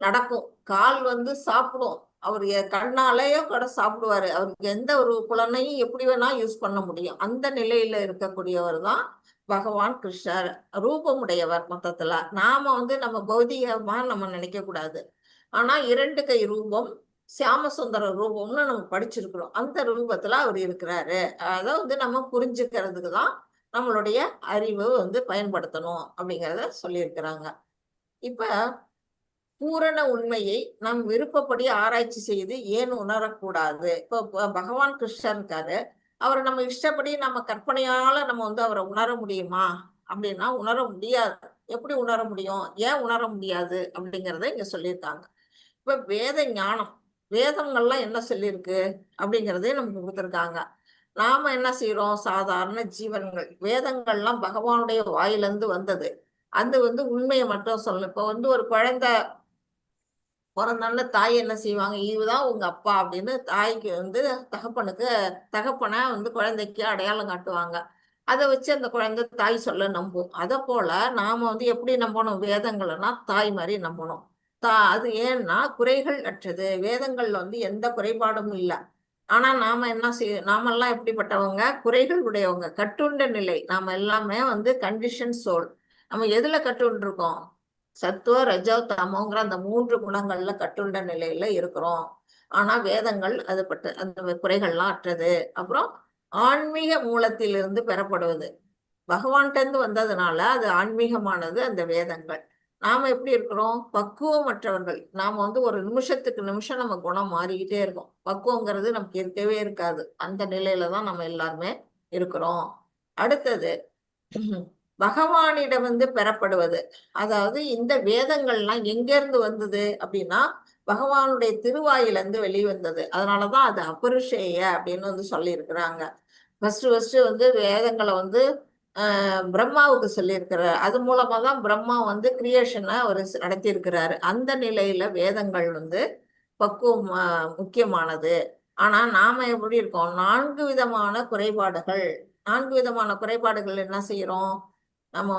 நடக்கும், கால் வந்து சாப்பிடும், அவர் கண்ணாலேயோ கூட சாப்பிடுவாரு. அவருக்கு எந்த ஒரு புலனையும் எப்படி வேணா யூஸ் பண்ண முடியும். அந்த நிலையில இருக்கக்கூடியவர் தான் பகவான் கிருஷ்ணர். ரூபமுடையவர் மொத்தத்துல. நாம நம்ம பௌதிகமா நம்ம நினைக்க கூடாது. ஆனா 2 கை ரூபம், சியாமசுந்தர ரூபம்னு நம்ம படிச்சிருக்கிறோம். அந்த ரூபத்துல அவர் இருக்கிறாரு. அதை நம்ம புரிஞ்சுக்கிறதுக்கு தான் நம்மளுடைய அறிவு பயன்படுத்தணும் அப்படிங்கிறத சொல்லியிருக்கிறாங்க. இப்ப பூரண உண்மையை நம் விருப்பப்படி ஆராய்ச்சி செய்து ஏன் உணரக்கூடாது? இப்போ பகவான் கிருஷ்ணர் இருக்காரு. அவரை நம்ம இஷ்டப்படி நம்ம கற்பனையால நம்ம அவரை உணர முடியுமா அப்படின்னா உணர முடியாது. எப்படி உணர முடியும்? ஏன் உணர முடியாது அப்படிங்கிறத இங்க சொல்லியிருக்காங்க. இப்ப வேத ஞானம், வேதங்கள்லாம் என்ன சொல்லியிருக்கு அப்படிங்கிறதே நமக்கு கொடுத்துருக்காங்க. நாம என்ன செய்யறோம்? சாதாரண ஜீவன்கள். வேதங்கள்லாம் பகவானுடைய வாயிலிருந்து வந்தது. அது உண்மையை மட்டும் சொல்லணும். இப்போ ஒரு குழந்தை பிறந்தால தாய் என்ன செய்வாங்க? இதுதான் உங்க அப்பா அப்படின்னு தாய்க்கு தகப்பனுக்கு தகப்பனை குழந்தைக்கு அடையாளம் காட்டுவாங்க. அதை வச்சு அந்த குழந்தை தாய் சொல்ல நம்பும். அதை போல நாம எப்படி நம்பணும்? வேதங்கள்னா தாய் மாதிரி நம்பணும். அது ஏன்னா குறைகள் அற்றது. வேதங்கள்ல எந்த குறைபாடும் இல்லை. ஆனா நாம என்ன நாமெல்லாம் எப்படிப்பட்டவங்க? குறைகள் உடையவங்க, கட்டுண்ட நிலை. நாம எல்லாமே கண்டிஷன் சோல். நம்ம எதுல கட்டுண்டு இருக்கோம்? சத்துவ ரஜோ தமோங்கிற அந்த 3 குணங்கள்ல கட்டுண்ட நிலையில இருக்கிறோம். ஆனா வேதங்கள் அந்த குறைகள்லாம் அற்றது. அப்புறம் ஆன்மீக மூலத்திலிருந்து பெறப்படுவது, பகவான்கிட்ட இருந்து வந்ததுனால அது ஆன்மீகமானது அந்த வேதங்கள். நாம எப்படி இருக்கிறோம்? பக்குவமற்றவர்கள். நாம ஒரு நிமிஷத்துக்கு நிமிஷம் நம்ம குணம் மாறிக்கிட்டே இருக்கோம். பக்குவங்கிறது நமக்கு இருக்கவே இருக்காது. அந்த நிலையில தான் நம்ம எல்லாருமே இருக்கிறோம். அடுத்தது பகவானிடம் பெறப்படுவது. அதாவது இந்த வேதங்கள்லாம் எங்க இருந்து வந்தது அப்படின்னா பகவானுடைய திருவாயிலிருந்து வெளிவந்தது. அதனாலதான் அது அபருஷேய அப்படின்னு சொல்லி இருக்கிறாங்க. ஃபர்ஸ்ட் வேதங்களை பிரம்மாவுக்கு சொல்லியிருக்கிறார். அது மூலமா தான் பிரம்மா கிரியேஷனை அவர் நடத்தியிருக்கிறாரு. அந்த நிலையில வேதங்கள் பக்குவம் முக்கியமானது. ஆனா நாம எப்படி இருக்கோம்? 4 விதமான குறைபாடுகள். 4 விதமான குறைபாடுகள் என்ன செய்யறோம்? நம்ம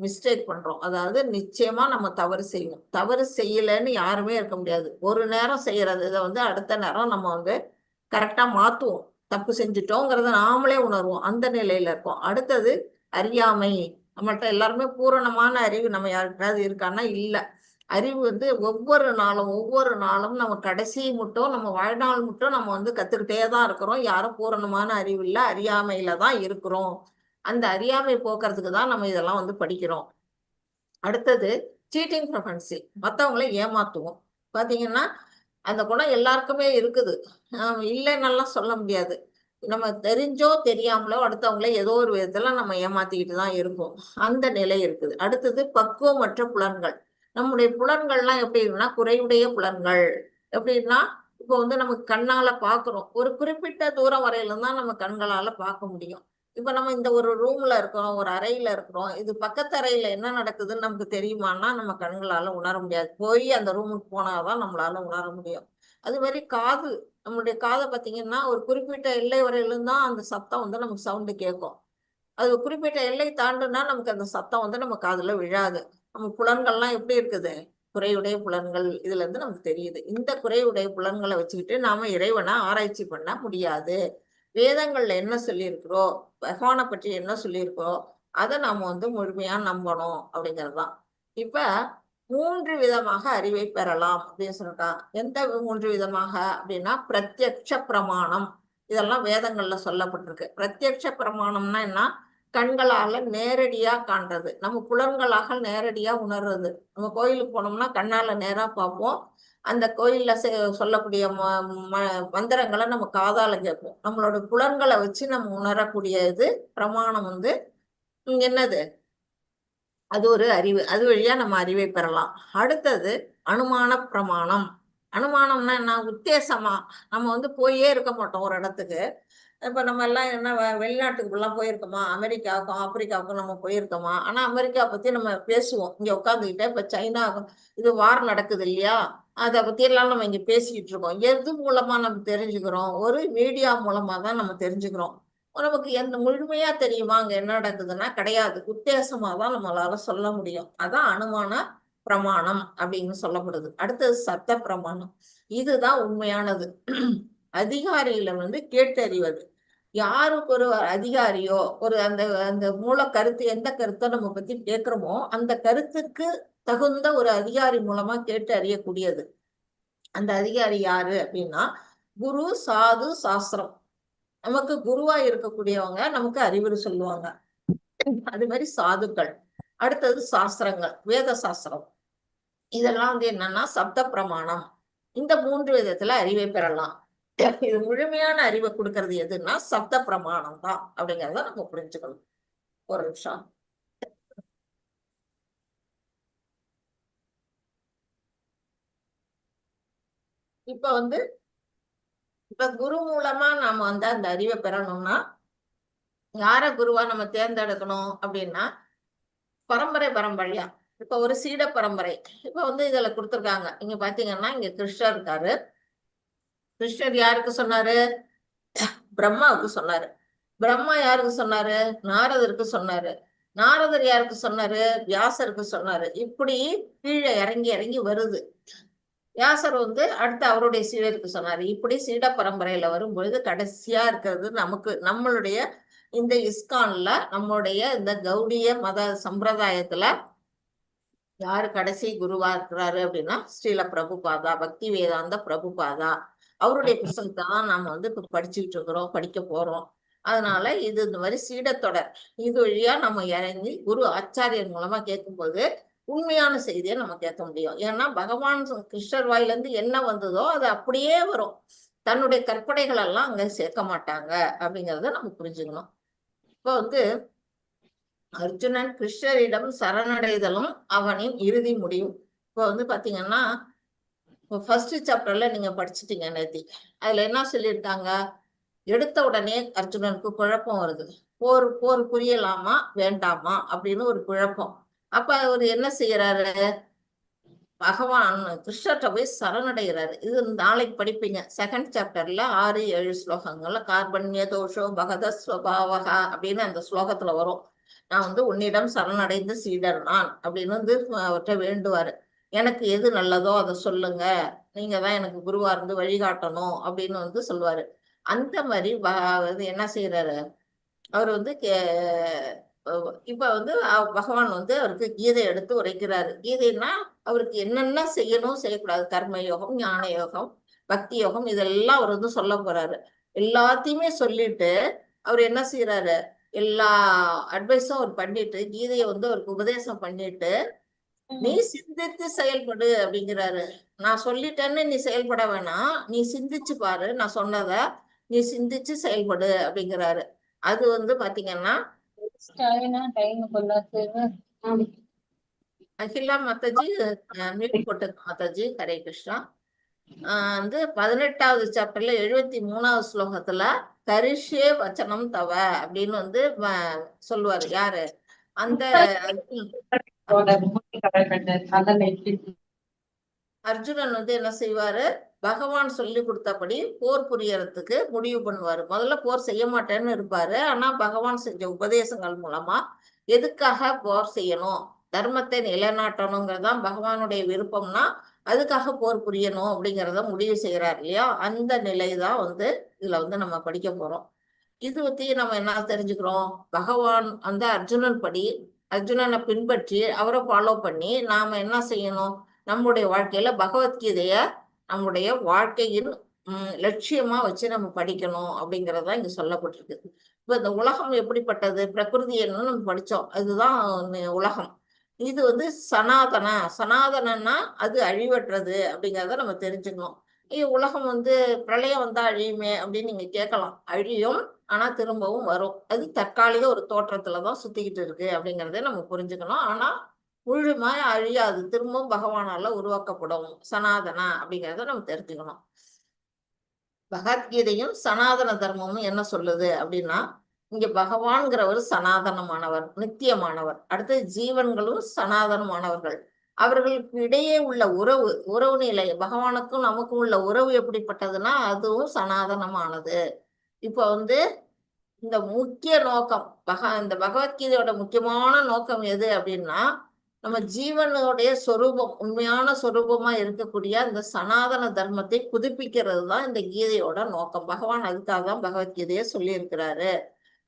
மிஸ்டேக் பண்றோம். அதாவது நிச்சயமா நம்ம தவறு செய்யணும். தவறு செய்யலைன்னு யாருமே இருக்க முடியாது. ஒரு நேரம் செய்யறது இதை அடுத்த நேரம் நம்ம கரெக்டா மாத்துவோம். தப்பு செஞ்சுட்டோங்கிறத நாமளே உணர்வோம். அந்த நிலையில இருக்கோம். அடுத்தது அறியாமை. நம்மள்ட்ட எல்லாருமே பூரணமான அறிவு நம்ம யாருக்காவது இருக்கான்னா இல்ல. அறிவு ஒவ்வொரு நாளும் நம்ம கடைசி மட்டும் நம்ம வாழ்நாள் மட்டும் நம்ம கத்துக்கிட்டே தான் இருக்கிறோம். யாரும் பூரணமான அறிவு இல்லை, அறியாமையில தான் இருக்கிறோம். அந்த அறியாமை போக்குறதுக்கு தான் நம்ம இதெல்லாம் படிக்கிறோம். அடுத்தது சீட்டிங் ப்ரொபன்சி. மற்றவங்களை ஏமாத்துவோம். பாத்தீங்கன்னா அந்த குணம் எல்லாருக்குமே இருக்குது. இல்லைன்னெல்லாம் சொல்ல முடியாது. நம்ம தெரிஞ்சோ தெரியாமலோ அடுத்தவங்கள ஏதோ ஒரு விதத்துல நம்ம ஏமாத்திக்கிட்டு தான் இருக்கோம். அந்த நிலை இருக்குது. அடுத்தது பக்குவமற்ற புலன்கள். நம்முடைய புலன்கள்லாம் எப்படி இருக்குன்னா குறைவுடைய புலன்கள். எப்படின்னா இப்போ நமக்கு கண்ணால பாக்குறோம். ஒரு குறிப்பிட்ட தூரம் வரையில தான் நம்ம கண்களால பார்க்க முடியும். இப்ப நம்ம இந்த ஒரு ரூம்ல இருக்கிறோம், ஒரு அறையில இருக்கிறோம். இது பக்கத்து அறையில என்ன நடக்குதுன்னு நமக்கு தெரியுமான்னா நம்ம கண்களால உணர முடியாது. போய் அந்த ரூமுக்கு போனாதான் நம்மளால உணர முடியும். அது மாதிரி காது. நம்மளுடைய காதை பார்த்தீங்கன்னா ஒரு குறிப்பிட்ட எல்லை வரையிலும் தான் அந்த சத்தம் நமக்கு சவுண்டு கேட்கும். அது குறிப்பிட்ட எல்லை தாண்டுனா நமக்கு அந்த சத்தம் நம்ம காதுல விழாது. நம்ம புலன்கள்லாம் எப்படி இருக்குது? குறையுடைய புலன்கள். இதுல இருந்து நமக்கு தெரியுது. இந்த குறையுடைய புலன்களை வச்சுக்கிட்டு நாம இறைவனை ஆராய்ச்சி பண்ண முடியாது. வேதங்கள்ல என்ன சொல்லியிருக்கிறோம், பகவானை பற்றி என்ன சொல்லியிருக்கிறோம், அதை நாம முழுமையா நம்பணும் அப்படிங்கிறது தான். இப்ப 3 விதமாக அறிவை பெறலாம் அப்படின்னு சொல்லிட்டான். எந்த 3 விதமாக அப்படின்னா பிரத்யக்ஷ பிரமாணம். இதெல்லாம் வேதங்கள்ல சொல்லப்பட்டிருக்கு. பிரத்யக்ஷ பிரமாணம்னா என்ன? கண்களால நேரடியா காண்றது. நம்ம புலன்களாக நேரடியா உணர்றது. நம்ம கோயிலுக்கு போனோம்னா கண்ணால நேரா பார்ப்போம். அந்த கோயில்ல சொல்லக்கூடிய மந்திரங்களை நம்ம காதால கேட்போம். நம்மளோட புலன்களை வச்சு நம்ம உணரக்கூடிய இது பிரமாணம் என்னது? அது ஒரு அறிவு. அது வழியா நம்ம அறிவை பெறலாம். அடுத்தது அனுமான பிரமாணம். அனுமானம்னா என்ன? உத்தேசமா நம்ம போயே இருக்க மாட்டோம் ஒரு இடத்துக்கு. இப்ப நம்ம எல்லாம் என்ன வெளிநாட்டுக்குலாம் போயிருக்கோமா? அமெரிக்காவுக்கும் ஆப்பிரிக்காவுக்கும் நம்ம போயிருக்கோமா? ஆனா அமெரிக்கா பத்தி நம்ம பேசுவோம் இங்க உட்காந்துக்கிட்டே. இப்ப சைனா இது வார் நடக்குது இல்லையா? அதை பத்தி எல்லாம் நம்ம இங்க பேசிக்கிட்டு இருக்கோம். எது மூலமா நம்ம தெரிஞ்சுக்கிறோம்? ஒரு மீடியா மூலமா தான் நம்ம தெரிஞ்சுக்கிறோம். நமக்கு எந்த முழுமையா தெரியுமா அங்க என்ன நடக்குதுன்னா கிடையாது. உத்தேசமா தான் நம்மளால சொல்ல முடியும். அதான் அனுமான பிரமாணம் அப்படின்னு சொல்லப்படுது. அடுத்தது சப்த பிரமாணம். இதுதான் உண்மையானது. அதிகாரியில கேட்டறிவது. யாருக்கு ஒரு அதிகாரியோ ஒரு அந்த அந்த மூல கருத்து எந்த கருத்தை நம்ம பத்தி கேட்கிறோமோ அந்த கருத்துக்கு தகுந்த ஒரு அதிகாரி மூலமா கேட்டு அறியக்கூடியது. அந்த அதிகாரி யாரு அப்படின்னா குரு, சாது, சாஸ்திரம். நமக்கு குருவா இருக்கக்கூடியவங்க நமக்கு அறிவுரை சொல்லுவாங்க. அது மாதிரி சாதுக்கள். அடுத்தது சாஸ்திரங்கள், வேத சாஸ்திரம். இதெல்லாம் என்னன்னா சப்த பிரமாணம். இந்த 3 விதத்துல அறிவை பெறலாம். இது முழுமையான அறிவை கொடுக்கறது எதுன்னா சப்த பிரமாணம் தான் அப்படிங்கறத நம்ம புரிஞ்சுக்கணும். ஒரு நிமிஷம். இப்ப இப்ப குரு மூலமா நாம அந்த அறிவை பெறணும்னா யார குருவா நம்ம தேர்ந்தெடுக்கணும் அப்படின்னா பரம்பரையா. இப்ப ஒரு சீட பரம்பரை. இப்ப இதுல கொடுத்துருக்காங்க. இங்க பாத்தீங்கன்னா இங்க கிருஷ்ணர் இருக்காரு. கிருஷ்ணர் யாருக்கு சொன்னாரு? பிரம்மாவுக்கு சொன்னாரு. பிரம்மா யாருக்கு சொன்னாரு? நாரதருக்கு சொன்னாரு. நாரதர் யாருக்கு சொன்னாரு? வியாசருக்கு சொன்னாரு. இப்படி கீழே இறங்கி இறங்கி வருது. வியாசர் அடுத்து அவருடைய சீடருக்கு சொன்னாரு. இப்படி சீட பரம்பரையில வரும்பொழுது கடைசியா இருக்கிறது நம்மளுடைய இந்த இஸ்கான்ல நம்மளுடைய இந்த கௌடிய மத சம்பிரதாயத்துல யாரு கடைசி குருவா இருக்கிறாரு அப்படின்னா ஸ்ரீல பிரபுபாதா, பக்தி வேதாந்த பிரபுபாதா. அவருடைய புத்தகத்தை தான் நாம இப்ப படிச்சுட்டு இருக்கிறோம், படிக்க போறோம். அதனால இந்த மாதிரி சீடத்தொடர் இது வழியா நம்ம இறங்கி குரு ஆச்சாரியர் மூலமா கேட்கும்போது உண்மையான செய்தியை நம்ம கேட்க முடியும். ஏன்னா பகவான் கிருஷ்ணர் வாயிலிருந்து என்ன வந்ததோ அது அப்படியே வரும். தன்னுடைய கற்பனைகள் எல்லாம் அங்க சேர்க்க மாட்டாங்க அப்படிங்கிறத நம்ம புரிஞ்சுக்கணும். இப்போ அர்ஜுனன் கிருஷ்ணரிடம் சரணடைதலும் அவனின் இறுதி முடிவு. இப்போ பாத்தீங்கன்னா இப்போ ஃபர்ஸ்ட் சாப்டர்ல நீங்க படிச்சுட்டீங்க நேத்தி. அதுல என்ன சொல்லியிருக்காங்க? எடுத்த உடனே அர்ஜுனனுக்கு குழப்பம் வருது. போர் புரியலாமா வேண்டாமா அப்படின்னு ஒரு குழப்பம். அப்ப அவர் என்ன செய்யறாரு? பகவான் கிருஷ்ணர்கிட்ட போய் சரணடைகிறாரு. இது நாளைக்கு படிப்பீங்க. செகண்ட் சாப்டர்ல 6-7 ஸ்லோகங்கள்ல கார்பண்ய தோஷோ பகத ஸ்வபாவகா அப்படின்னு அந்த ஸ்லோகத்துல வரும். நான் உன்னிடம் சரணடைந்து சீடர் நான் அப்படின்னு அவர்கிட்ட வேண்டுவாரு. எனக்கு எது நல்லதோ அதை சொல்லுங்க, நீங்க தான் எனக்கு குருவா இருந்து வழிகாட்டணும் அப்படின்னு சொல்லுவாரு. அந்த மாதிரி என்ன செய்யறாரு அவர் இப்ப பகவான் அவருக்கு கீதை எடுத்து உரைக்கிறாரு. கீதைன்னா அவருக்கு என்னென்ன செய்யணும் செய்யக்கூடாது, கர்ம யோகம், ஞான யோகம், பக்தி யோகம், இதெல்லாம் அவர் சொல்ல போறாரு. எல்லாத்தையுமே சொல்லிட்டு அவர் என்ன செய்யறாரு? எல்லா அட்வைஸும் அவர் பண்ணிட்டு கீதையை அவருக்கு உபதேசம் பண்ணிட்டு நீ சிந்தித்து செயல்படு அப்படிங்கிறாரு. நான் சொல்லிட்டேன்னு நீ செயல்பட வேணாம், நீ சிந்திச்சு பாரு, நான் சொன்னத நீ சிந்திச்சு செயல்படு அப்படிங்கிறாரு. அது பாத்தீங்கன்னா அகிலா மாதாஜி மியூட் போட்டது. மாதாஜி ஹரே கிருஷ்ணா. 18வது சாப்டர்ல 73வது ஸ்லோகத்துல கரிஷ்யே வச்சனம் தவ அப்படின்னு சொல்லுவாரு. யாரு? அந்த அர்ஜுனன் என்ன செய்வாரு? பகவான் சொல்லி கொடுத்தபடி போர் புரியறதுக்கு முடிவு பண்ணுவாரு. முதல்ல போர் செய்ய மாட்டேன்னு இருப்பாரு. ஆனா பகவான் செஞ்ச உபதேசங்கள் மூலமா எதுக்காக போர் செய்யணும், தர்மத்தை நிலைநாட்டணுங்கிறதான் பகவானுடைய விருப்பம்னா அதுக்காக போர் புரியணும் அப்படிங்கிறத முடிவு செய்யறாரு இல்லையா? அந்த நிலைதான் இதுல நம்ம படிக்க போறோம். இது பத்தி நம்ம என்ன தெரிஞ்சுக்கிறோம்? பகவான் அர்ஜுனனை பின்பற்றி அவரை ஃபாலோ பண்ணி நாம என்ன செய்யணும்? நம்முடைய வாழ்க்கையில பகவத்கீதைய நம்முடைய வாழ்க்கையின் லட்சியமா வச்சு நம்ம படிக்கணும் அப்படிங்கறதுதான் இங்க சொல்லப்பட்டிருக்கு. இப்ப இந்த உலகம் எப்படிப்பட்டது, பிரகிருதி என்னன்னு நம்ம படிச்சோம். அதுதான் உலகம். இது சனாதனன்னா அது அழிவற்றது அப்படிங்கிறத நம்ம தெரிஞ்சுக்கணும். உலகம் பிரளயம் வந்தா அழியுமே அப்படின்னு நீங்க கேட்கலாம். அழியும், ஆனா திரும்பவும் வரும். அது தற்காலிக ஒரு தோற்றத்துலதான் சுத்திக்கிட்டு இருக்கு அப்படிங்கறத நம்ம புரிஞ்சுக்கணும். ஆனா முழுமையா அழியாது, திரும்பவும் பகவானால உருவாக்கப்படும் சனாதனா அப்படிங்கிறத நம்ம தெரிஞ்சுக்கணும். பகவத்கீதையும் சனாதன தர்மமும் என்ன சொல்லுது அப்படின்னா இங்க பகவான்கிறவர் சனாதனமானவர், நித்தியமானவர். அடுத்து ஜீவன்களும் சனாதனமானவர்கள். அவர்களுக்கு இடையே உள்ள உறவு நிலை, பகவானுக்கும் நமக்கும் உள்ள உறவு எப்படிப்பட்டதுன்னா அதுவும் சனாதனமானது. இப்போ இந்த முக்கிய நோக்கம் இந்த பகவத்கீதையோட முக்கியமான நோக்கம் எது அப்படின்னா நம்ம ஜீவனுடைய சொரூபம், உண்மையான சொரூபமா இருக்கக்கூடிய அந்த சனாதன தர்மத்தை புதுப்பிக்கிறது தான் இந்த கீதையோட நோக்கம். பகவான் அதுக்காக தான் பகவத்கீதையை சொல்லியிருக்கிறாரு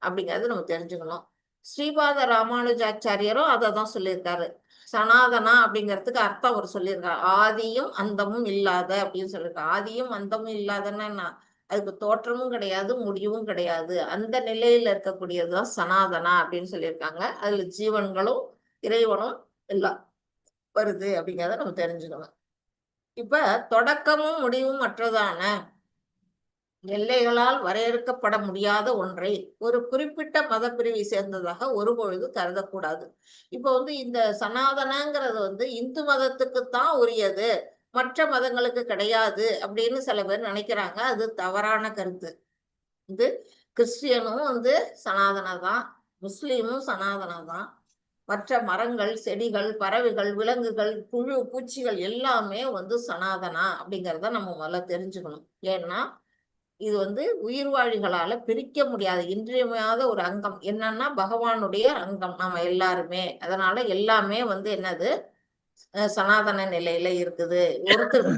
அப்படிங்கறது நம்ம தெரிஞ்சுக்கணும். ஸ்ரீபாத ராமானுஜாச்சாரியரும் அதை தான் சொல்லியிருக்காரு. சனாதனா அப்படிங்கிறதுக்கு அர்த்தம் அவர் சொல்லியிருக்காரு. ஆதியும் அந்தமும் இல்லாத அப்படின்னு சொல்லியிருக்காரு. ஆதியும் அந்தமும் இல்லாதன்னா அதுக்கு தோற்றமும் கிடையாது, முடிவும் கிடையாது. அந்த நிலையில இருக்கக்கூடியதுதான் சனாதனா அப்படின்னு சொல்லியிருக்காங்க. அதுல ஜீவன்களும் இறைவனும் எல்லாம் வருது அப்படிங்கிறத நம்ம தெரிஞ்சுக்கணும். இப்ப தொடக்கமும் முடிவும் மற்றதான எல்லைகளால் வரையறுக்கப்பட முடியாத ஒன்றை ஒரு குறிப்பிட்ட மத பிரிவை சேர்ந்ததாக ஒருபொழுது கருதக்கூடாது. இப்ப இந்த சனாதனங்கிறது இந்து மதத்துக்குத்தான் உரியது, மற்ற மதங்களுக்கு கிடையாது அப்படின்னு சில பேர் நினைக்கிறாங்க. அது தவறான கருத்து. இது கிறிஸ்டியனும் சனாதன தான், முஸ்லீமும் சனாதன தான். மற்ற மரங்கள், செடிகள், பறவைகள், விலங்குகள், புழு, பூச்சிகள் எல்லாமே சனாதனா அப்படிங்கிறத நம்ம முதல்ல தெரிஞ்சுக்கணும். ஏன்னா இது உயிர்வாழிகளால பிரிக்க முடியாத இன்றியமையாத ஒரு அங்கம். என்னன்னா பகவானுடைய அங்கம் நம்ம எல்லாருமே. அதனால எல்லாமே என்னது சனாதன நிலையில இருக்குது. ஒருத்தர்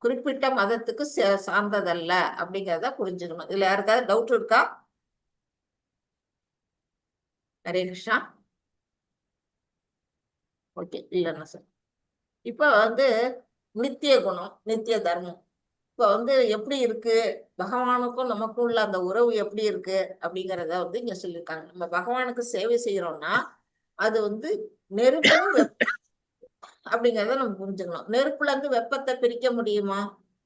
குறிப்பிட்ட மதத்துக்கு சார்ந்ததல்ல அப்படிங்கிறத புரிஞ்சுக்கணும். இதுல யாருக்காவது டவுட் இருக்கா? ஹரே கிருஷ்ணா. ஓகே, இல்லைன்னா சார். இப்ப நித்திய குணம், நித்திய தர்மம் இப்ப எப்படி இருக்கு, பகவானுக்கும் நமக்கும் உள்ள அந்த உறவு எப்படி இருக்கு அப்படிங்கிறத இங்க சொல்லியிருக்காங்க. நம்ம பகவானுக்கு சேவை செய்யறோம்னா அது நெருப்பும் அப்படிங்கிறத நம்ம புரிஞ்சுக்கணும். நெருப்புல வெப்பத்தை பிரிக்க முடியுமா?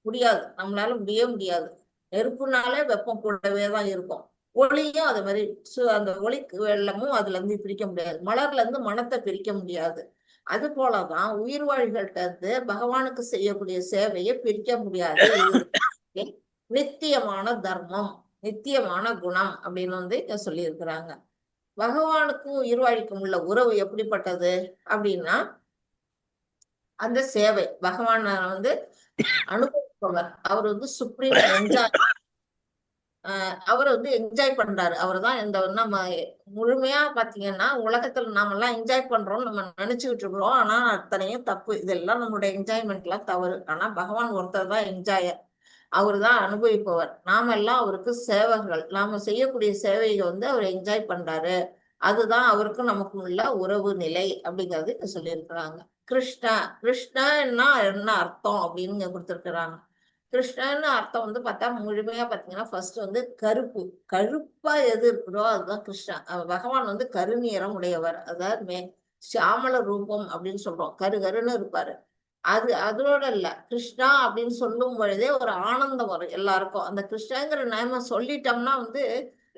முடியாது, நம்மளால முடியாது. நெருப்புனாலே வெப்பம் கூடவே தான் இருக்கும். ஒளியும் அது மாதிரி அந்த ஒளி வெள்ளமும் அதுல பிரிக்க முடியாது. மலர்ல மனத்தை பிரிக்க முடியாது. அது போலதான் உயிர்வாழிகள்கிட்ட பகவானுக்கு செய்யக்கூடிய சேவையை பிரிக்க முடியாது. இது நித்தியமான தர்மம், நித்தியமான குணம் அப்படின்னு இங்க சொல்லி இருக்கிறாங்க. பகவானுக்கும் உயிர்வாழிக்கும் உள்ள உறவு எப்படிப்பட்டது அப்படின்னா அந்த சேவை. பகவான் அனுபவிப்பவர். அவர் சுப்ரீம் என்ஜாய், அவர் என்ஜாய் பண்றாரு. அவர் தான் நம்ம முழுமையா பாத்தீங்கன்னா உலகத்துல நாம எல்லாம் என்ஜாய் பண்றோம் நம்ம நினைச்சுக்கிட்டு இருக்கிறோம். ஆனா அத்தனையும் தப்பு. இதெல்லாம் நம்மளுடைய என்ஜாய்மெண்ட் எல்லாம் தவறு. ஆனா பகவான் ஒருத்தர் தான் என்ஜாயர், அவர் தான் அனுபவிப்பவர். நாம எல்லாம் அவருக்கு சேவகர்கள். நாம செய்யக்கூடிய சேவையை அவர் என்ஜாய் பண்றாரு. அதுதான் அவருக்கும் நமக்கும் உள்ள உறவு நிலை அப்படிங்கிறது இங்க சொல்லியிருக்கிறாங்க. கிருஷ்ணன்னா என்ன அர்த்தம் அப்படின்னு இங்க கொடுத்திருக்கிறாங்க. கிருஷ்ணன்னு அர்த்தம் பார்த்தா முழுமையா பாத்தீங்கன்னா ஃபர்ஸ்ட் கருப்பு. கருப்பா எது இருக்குதோ அதுதான் கிருஷ்ணா. பகவான் கருநிறம் உடையவர். அதாவது சியாமல ரூபம் அப்படின்னு சொல்றோம். கருன்னு இருப்பாரு. அதோட இல்ல, கிருஷ்ணா அப்படின்னு சொல்லும் பொழுதே ஒரு ஆனந்தம் வரும் எல்லாருக்கும். அந்த கிருஷ்ணங்கிற நாம சொல்லிட்டோம்னா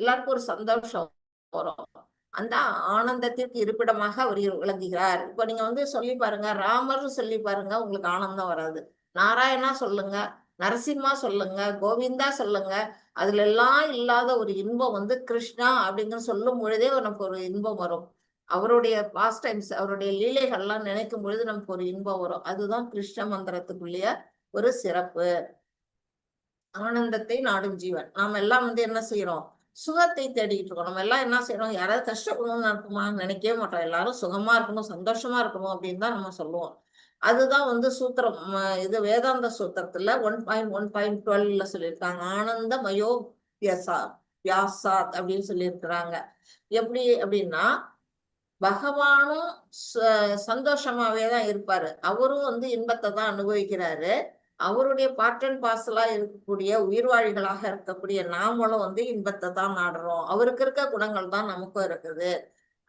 எல்லாருக்கும் ஒரு சந்தோஷம் வரும். அந்த ஆனந்தத்திற்கு இருப்பிடமாக அவர் விளங்குகிறார். இப்ப நீங்க சொல்லி பாருங்க, ராமர் சொல்லி பாருங்க, உங்களுக்கு ஆனந்தம் வராது. நாராயணா சொல்லுங்க, நரசிம்மா சொல்லுங்க, கோவிந்தா சொல்லுங்க, அதுல எல்லாம் இல்லாத ஒரு இன்பம் கிருஷ்ணா அப்படிங்கிற சொல்லும் பொழுதே நமக்கு ஒரு இன்பம் வரும். அவருடைய பாஸ்ட் டைம்ஸ், அவருடைய லீலைகள்லாம் நினைக்கும் பொழுது நமக்கு ஒரு இன்பம் வரும். அதுதான் கிருஷ்ண மந்திரத்துக்குள்ளேய ஒரு சிறப்பு. ஆனந்தத்தை நாடும் ஜீவன். நாம எல்லாம் என்ன செய்யறோம்? சுகத்தை தேடிட்டு இருக்கோம். நம்ம எல்லாம் என்ன செய்யறோம்? யாராவது கஷ்டப்படணும்னு இருக்குமா? நினைக்கவே மாட்டோம். எல்லாரும் சுகமா இருக்கணும், சந்தோஷமா இருக்கணும் அப்படின்னு தான் நம்ம சொல்லுவோம். அதுதான் சூத்திரம். இது வேதாந்த சூத்திரத்துல 1.1.12 சொல்லியிருக்காங்க. ஆனந்த மயோ வியாசாத் அப்படின்னு சொல்லியிருக்கிறாங்க. எப்படி அப்படின்னா பகவானும் சந்தோஷமாவே தான் இருப்பாரு. அவரும் இன்பத்தை தான் அனுபவிக்கிறாரு. அவருடைய பார்ட் அண்ட் பார்சலா இருக்கக்கூடிய உயிர்வாழிகளாக இருக்கக்கூடிய நாமளும் இன்பத்தை தான் நாடுறோம். அவருக்கு இருக்க குணங்கள் தான் நமக்கும் இருக்குது.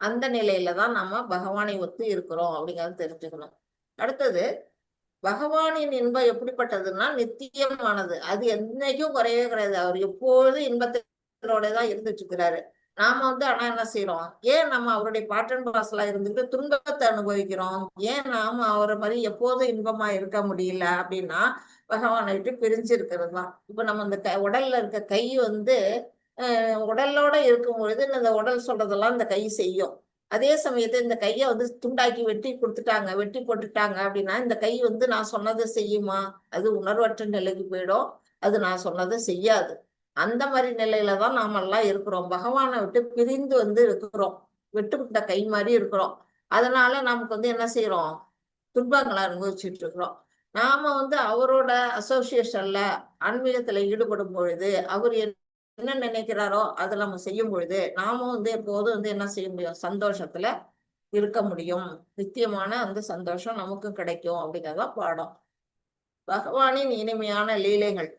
அந்த நிலையில தான் நம்ம பகவானை ஒத்து இருக்கிறோம் அப்படிங்கறது தெரிஞ்சுக்கணும். அடுத்தது, பகவானின் இன்பம் எப்படிப்பட்டதுன்னா நித்தியமானது. அது என்னைக்கும் குறையவே கிடையாது. அவர் எப்பொழுதும் இன்பத்தோட தான் இருந்துட்டு இருக்கிறாரு. நாம ஆனா என்ன செய்யறோம்? ஏன் நம்ம அவருடைய பார்ட் அண்ட் பார்சலா இருந்துட்டு துன்பத்தை அனுபவிக்கிறோம்? ஏன் நாம அவரை மாதிரி எப்போதும் இன்பமா இருக்க முடியல அப்படின்னா பகவானை விட்டு பிரிஞ்சு இருக்கிறது தான். இப்ப நம்ம இந்த உடல்ல இருக்க கை உடலோட இருக்கும் பொழுது இந்த உடல் சொல்றதெல்லாம் இந்த கை செய்யும். அதே சமயத்துல இந்த கையை துண்டாக்கி வெட்டி கொடுத்துட்டாங்க, வெட்டி போட்டுட்டாங்க அப்படின்னா இந்த கை நான் சொன்னதை செய்யுமா? அது உணர்வற்ற நிலைக்கு போயிடும். அது நான் சொன்னதை செய்யாது. அந்த மாதிரி நிலையில தான் நாம எல்லாம் இருக்கிறோம். பகவானை விட்டு பிரிந்து இருக்கிறோம். விட்டுவிட்ட கை மாதிரி இருக்கிறோம். அதனால நமக்கு வந்து என்ன செய்யறோம், துன்பங்களை அனுபவிச்சுட்டு இருக்கிறோம். நாம வந்து அவரோட அசோசியேஷன்ல ஆன்மீகத்துல ஈடுபடும் பொழுது அவர் என்ன நினைக்கிறாரோ அதை நம்ம செய்யும் பொழுது நாம வந்து எப்போதும் வந்து என்ன செய்ய முடியும், சந்தோஷத்துல இருக்க முடியும். நித்தியமான அந்த சந்தோஷம் நமக்கு கிடைக்கும் அப்படிங்கறதான் பாடம். பகவானின் இனிமையான லீலைகள்.